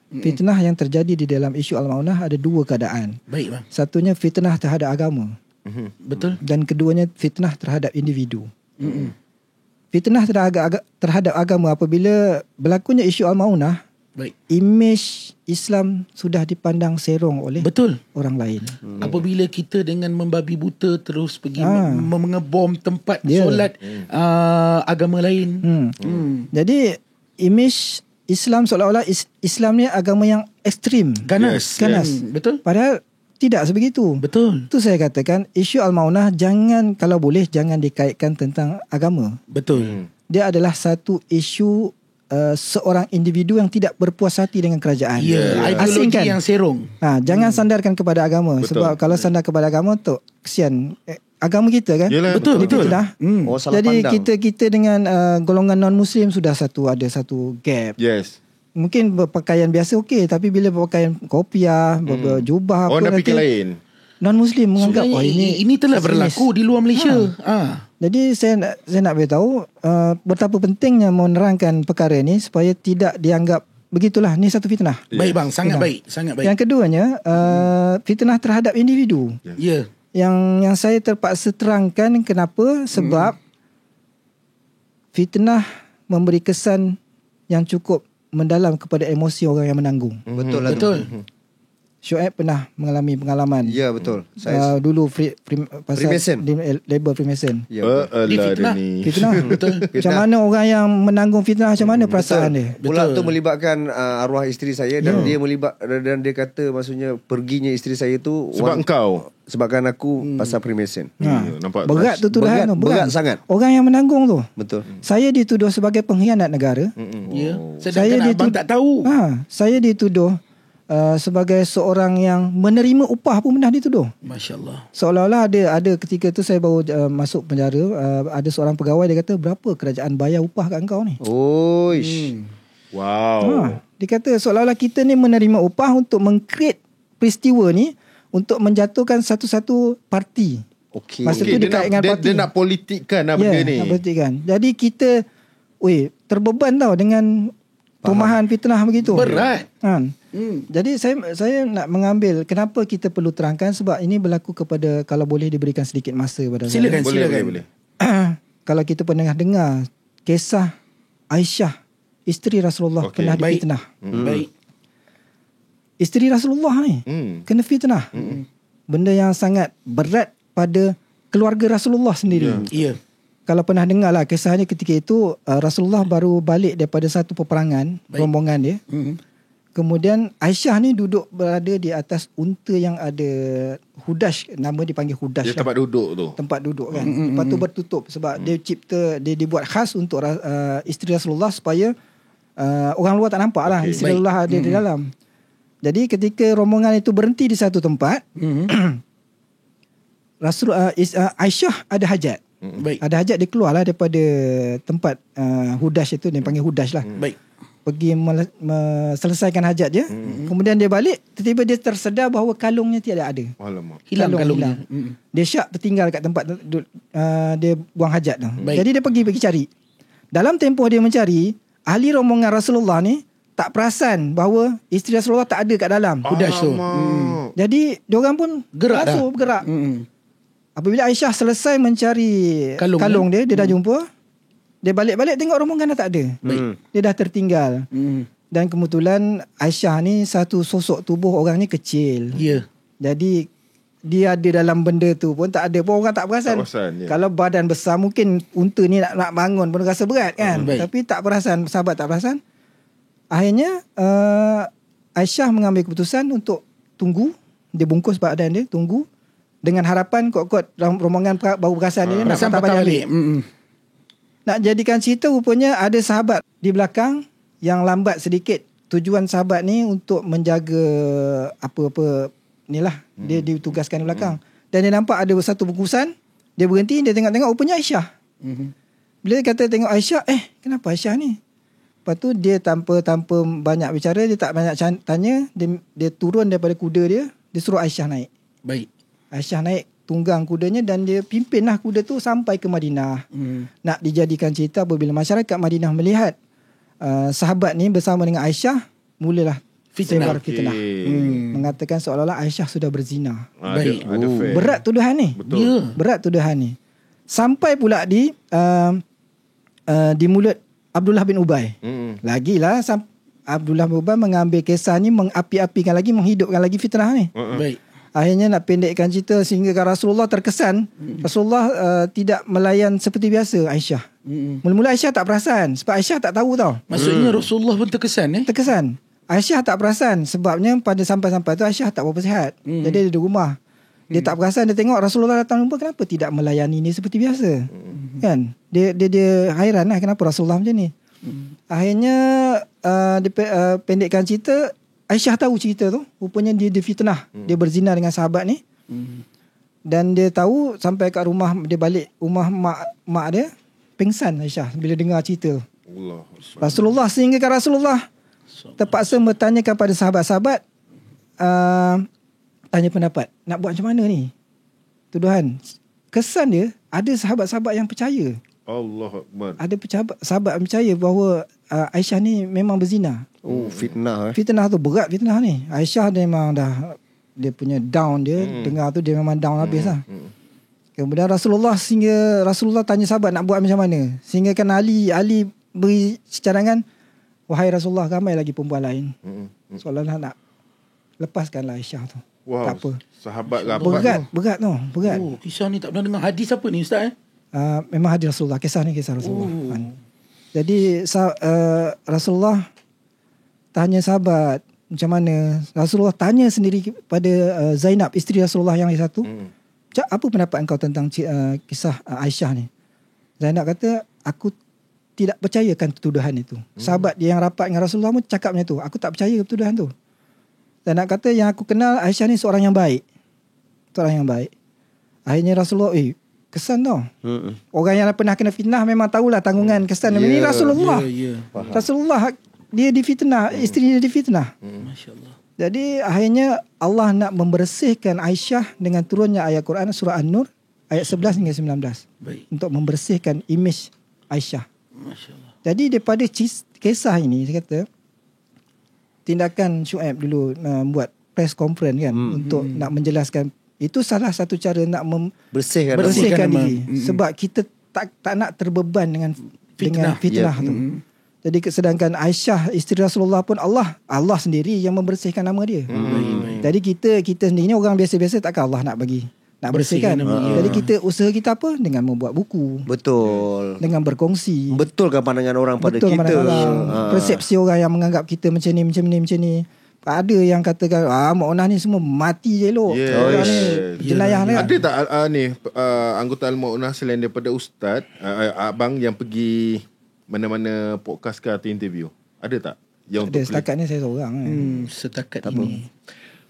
yang terjadi di dalam isu Al-Maunah ada dua keadaan. Baik bang. Satunya fitnah terhadap agama. Betul. Dan keduanya fitnah terhadap individu. Fitnah terhadap agama apabila berlakunya isu Al-Maunah, Baik. image Islam sudah dipandang serong oleh Betul. orang lain. Apabila kita dengan membabi buta terus pergi mengebom tempat solat agama lain. Jadi image Islam seolah-olah Islam ni agama yang ekstrim, Ganas. Betul. Padahal tidak sebegitu. Betul. Itu saya katakan isu Al-Maunah jangan, kalau boleh jangan dikaitkan tentang agama. Betul. Dia adalah satu isu seorang individu yang tidak berpuas hati dengan kerajaan. Ideologi Asingkan. yang serong. Jangan sandarkan kepada agama. Betul. Sebab kalau sandar kepada agama tu kesian agama kita kan. Yelah, betul. Fitnah. Salah Jadi pandang. kita dengan golongan non-Muslim sudah ada satu gap. Yes. Mungkin berpakaian biasa okey, tapi bila berpakaian kopiah, berjubah Orang dah apa fikir lain. non-Muslim menganggap Sebenarnya ini telah berlaku di luar Malaysia. Jadi saya nak beritahu betapa pentingnya menerangkan perkara ini supaya tidak dianggap begitulah, ni satu fitnah. Baik bang, sangat baik. Yang keduanya fitnah terhadap individu. Ya. Yang saya terpaksa terangkan kenapa, sebab fitnah memberi kesan yang cukup mendalam kepada emosi orang yang menanggung. Betul lah. Betul. Syuaib pernah mengalami pengalaman. Ya, betul. Saya Dulu pasal Freemason. label Freemason. ya. Di fitnah. Fitnah. Betul. Macam mana orang yang menanggung fitnah, macam mana perasaan dia? Pula tu melibatkan arwah isteri saya dan dia dia kata maksudnya perginya isteri saya tu Sebab engkau. sebabkan aku pasal Freemason. Nampak Berat tu tuduhan tu. Berat sangat. Orang yang menanggung tu. Betul. Saya dituduh sebagai pengkhianat negara. Ya. Sedangkan abang tak tahu. Saya dituduh sebagai seorang yang menerima upah pun pernah dituduh. Masya-Allah. Seolah-olah ada ketika tu saya baru masuk penjara, ada seorang pegawai dia kata, berapa kerajaan bayar upah kat engkau ni? Oish. Wow. Dia kata seolah-olah kita ni menerima upah untuk meng-create peristiwa ni untuk menjatuhkan satu-satu parti. Okey. Masa tu dia kait dengan parti. Dia nak politikkan benda ni. nak politikkan. Jadi kita terbeban tau dengan tumahan fitnah begitu. Berat. Jadi saya nak mengambil kenapa kita perlu terangkan, sebab ini berlaku kepada, kalau boleh diberikan sedikit masa pada Silakan. Boleh. kalau kita pernah dengar kisah Aisyah, isteri Rasulullah, pernah difitnah. Baik. Isteri Rasulullah ni kena fitnah. Benda yang sangat berat pada keluarga Rasulullah sendiri. Ya. Kalau pernah dengar lah kisahnya, ketika itu Rasulullah baru balik daripada satu peperangan, rombongan dia. Kemudian Aisyah ni duduk berada di atas unta yang ada hudash, nama dipanggil hudash. Dia tempat duduk tu. Tempat duduk kan. Lepas tu bertutup sebab dia dibuat khas untuk isteri Rasulullah supaya orang luar tak nampak lah isteri Rasulullah ada di dalam. Jadi ketika rombongan itu berhenti di satu tempat, Aisyah ada hajat. Baik. Ada hajat, dia keluar lah daripada tempat hudash itu, dia panggil hudash lah. Baik. Pergi selesaikan hajat dia. Kemudian dia balik, tiba-tiba dia tersedar bahawa kalungnya tiada ada. Alamak. Hilang kalungnya. Dia syak tertinggal kat tempat dia buang hajat tu. Baik. Jadi dia pergi cari. Dalam tempoh dia mencari, ahli rombongan Rasulullah ni tak perasan bahawa isteri Rasulullah tak ada kat dalam hudash tu. Jadi diorang pun bergerak. Apabila Aisyah selesai mencari kalung dia dah jumpa. Dia balik-balik tengok rombongan dah tak ada. Dia dah tertinggal. Dan kebetulan Aisyah ni satu sosok tubuh orangnya kecil. Ya. Jadi dia ada dalam benda tu pun tak ada pun orang tak perasan. Kalau badan besar mungkin unta ni nak bangun pun rasa berat kan. Tapi tak perasan, sahabat tak perasan. Akhirnya Aisyah mengambil keputusan untuk tunggu. Dia bungkus badan dia, tunggu. Dengan harapan kot-kot rombongan baru perasan dia nak patah balik. Nak jadikan cerita, rupanya ada sahabat di belakang yang lambat sedikit. Tujuan sahabat ni untuk menjaga apa-apa ni lah. Dia ditugaskan di belakang. Dan dia nampak ada satu bungkusan. Dia berhenti, dia tengok-tengok, rupanya Aisyah. Bila dia kata tengok Aisyah, kenapa Aisyah ni? Lepas tu dia tanpa banyak bicara, dia tak banyak tanya, dia turun daripada kuda dia, dia suruh Aisyah naik. Baik. Aisyah naik tunggang kudanya dan dia pimpinlah kuda tu sampai ke Madinah. Nak dijadikan cerita, apabila masyarakat Madinah melihat sahabat ni bersama dengan Aisyah, mulalah sebar fitnah. Mengatakan seolah-olah Aisyah sudah berzina. Baik. Berat tuduhan ni. Betul. Berat tuduhan ni. Sampai pula di mulut Abdullah bin Ubay. Lagilah Abdullah bin Ubay mengambil kisah ni, mengapi-apikan lagi, menghidupkan lagi fitnah ni. Baik. Akhirnya nak pendekkan cerita sehingga Rasulullah terkesan. Rasulullah tidak melayan seperti biasa Aisyah. Mula-mula Aisyah tak perasan sebab Aisyah tak tahu tau. Maksudnya Rasulullah pun terkesan Terkesan. Aisyah tak perasan sebabnya pada sampai-sampai tu Aisyah tak berapa sihat. Jadi dia di rumah. Dia tak perasan, dia tengok Rasulullah datang jumpa, kenapa tidak melayani ni seperti biasa. Kan? Dia hairan lah kenapa Rasulullah macam ni. Akhirnya pendekkan cerita, Aisyah tahu cerita tu. Rupanya dia difitnah. Dia berzina dengan sahabat ni. Dan dia tahu sampai kat rumah, dia balik rumah mak dia, pingsan Aisyah bila dengar cerita. Rasulullah, sehingga Rasulullah terpaksa bertanya kepada sahabat-sahabat, tanya pendapat, nak buat macam mana ni tuduhan. Kesan dia ada sahabat-sahabat yang percaya. Allah Akbar. Ada sahabat yang percaya bahawa Aisyah ni memang berzina. Fitnah. Fitnah tu berat, fitnah ni. Aisyah dia memang dah, dia punya down dia, dengar tu dia memang down habis lah. Kemudian sehingga Rasulullah tanya sahabat nak buat macam mana. Sehingga kan Ali beri cadangan, wahai Rasulullah, ramai lagi perempuan lain. Seolah-olah nak lepaskanlah Aisyah tu. Wow, tak apa. Sahabat rapat berat tu. Berat. Kisah ni tak pernah dengar. Hadis apa ni Ustaz? Memang hadis Rasulullah. Kisah ni kisah Rasulullah. Jadi Rasulullah tanya sahabat macam mana. Rasulullah tanya sendiri pada Zainab, isteri Rasulullah yang satu. Apa pendapat engkau tentang kisah Aisyah ni? Zainab kata, aku tidak percayakan tuduhan itu. Sahabat dia yang rapat dengan Rasulullah pun cakap macam tu. Aku tak percaya tuduhan tu. Dan nak kata yang aku kenal Aisyah ni seorang yang baik. Seorang yang baik. Akhirnya Rasulullah, kesan tau. Orang yang pernah kena fitnah memang tahulah tanggungan kesan. Ini Rasulullah. Rasulullah dia difitnah, isteri dia difitnah. Masya-Allah. Jadi akhirnya Allah nak membersihkan Aisyah dengan turunnya ayat Quran surah An-Nur ayat 11 hingga 19. Baik. Untuk membersihkan imej Aisyah. Masya-Allah. Jadi daripada kisah ini saya kata, tindakan Syuaib dulu buat press conference kan untuk nak menjelaskan, itu salah satu cara nak bersihkan diri. Sebab kita tak nak terbeban dengan fitnah tu. Jadi sedangkan Aisyah isteri Rasulullah pun Allah sendiri yang membersihkan nama dia. Jadi kita sendiri ni orang biasa-biasa, takkan Allah nak bersihkan. Jadi usaha kita apa? Dengan membuat buku. Betul. Dengan berkongsi. Betulkah pandangan orang pada kita? Persepsi orang yang menganggap kita macam ni. Ada yang katakan Mak Onah ni semua mati je elok. Jenayah ni. Ada tak anggota Mak Onah selain daripada Ustaz, abang yang pergi mana-mana podcast ke atau interview? Ada tak? Ada, setakat ni saya seorang. Setakat ini.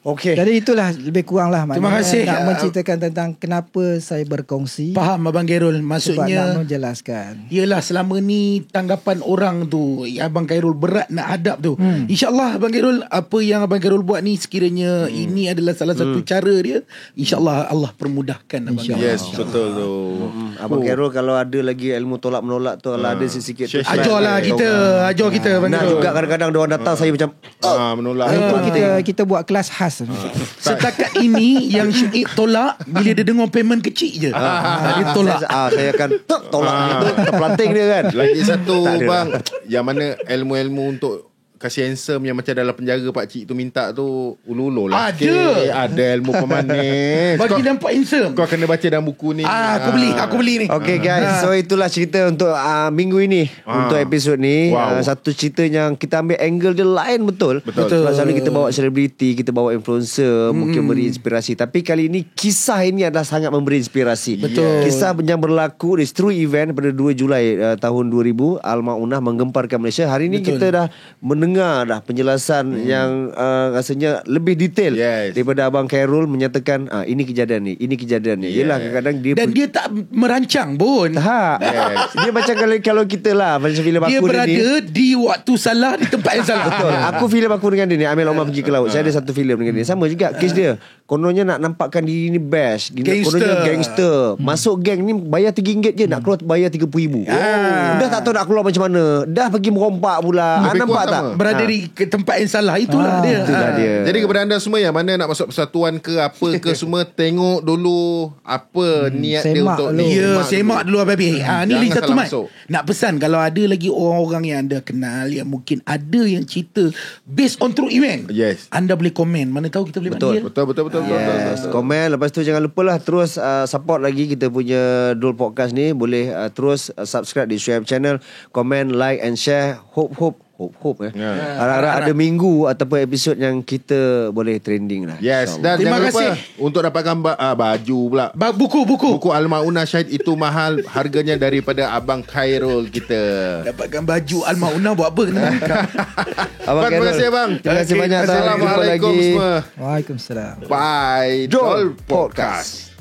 Okey. Jadi itulah lebih kurang lah. Terima kasih. Nak menceritakan tentang kenapa saya berkongsi. Faham Abang Khairul. Maksudnya sebab nak menjelaskan. Yelah, selama ni tanggapan orang tu Abang Khairul berat nak hadap tu. InsyaAllah Abang Khairul, apa yang Abang Khairul buat ni, sekiranya ini adalah salah satu cara dia, InsyaAllah Allah permudahkan Abang Khairul. Yes, betul tu. Abang Khairul kalau ada lagi ilmu tolak menolak tu, kalau ada sikit ajar kita Abang Nak Khairul. juga kadang-kadang diorang datang saya macam menolak. Kita buat kelas khas. Setakat ini yang Syuib tolak bila dia dengar payment kecil je. Dia tolak. Saya akan tolak gitu, terpelanting dia kan. Lagi satu bang, yang mana ilmu-ilmu untuk kasih handsome yang macam dalam penjara pakcik tu minta tu, ulu-ulu lah sikit. Ada ilmu pemanis. Bagi nampak handsome. Kau kena baca dalam buku ni. Aku beli ni. Okay guys, so itulah cerita untuk minggu ini. Untuk episod ni. Satu cerita yang kita ambil angle dia lain betul. Sebab selalu kita bawa selebriti, kita bawa influencer, mungkin beri inspirasi. Tapi kali ini kisah ini adalah sangat memberi inspirasi. Betul. Kisah yang berlaku di true event pada 2 Julai tahun 2000. Al-Ma'unah menggemparkan Malaysia. Hari ini kita dah mendengar dah penjelasan yang rasanya lebih detail daripada Abang Khairul menyatakan ini kejadian ni. Yelah, kadang-kadang dia tak merancang pun. Dia macam kalau kita lah, macam filem aku dia berada di waktu salah, di tempat yang salah. Betul. Aku filem aku dengan dia ni, Amir Omar pergi ke laut. Saya ada satu filem dengan dia. Sama juga kes dia. Kononnya nak nampakkan diri ni best. Kononnya gangster. Masuk geng ni bayar RM3 je, nak keluar bayar RM30,000. Dah tak tahu nak keluar macam mana. Dah pergi merompak pula. Nampak tak? berada di tempat yang salah. Itulah dia. Jadi kepada anda semua yang mana nak masuk persatuan ke apa ke semua, tengok dulu apa niat dia untuk ni. Semak dulu Habib. Ni lagi satu Mat, nak pesan kalau ada lagi orang-orang yang anda kenal yang mungkin ada yang cerita based on true event, anda boleh komen. Mana tahu kita boleh panggil. Betul. Komen. Lepas tu jangan lupalah terus support lagi kita punya Dul Podcast ni. Boleh terus subscribe di Syuaib Channel, komen, like and share. Hope harap-harap ada minggu ataupun episod yang kita boleh trending lah. Dan terima kasih untuk dapatkan baju pula, buku Al-Maunah Syahid itu mahal harganya daripada Abang Khairul kita. Dapatkan baju Al-Maunah buat apa kena Abang terima kasih abang. Terima kasih banyak. Assalamualaikum semua. Waalaikumsalam. Bye. Dul Podcast.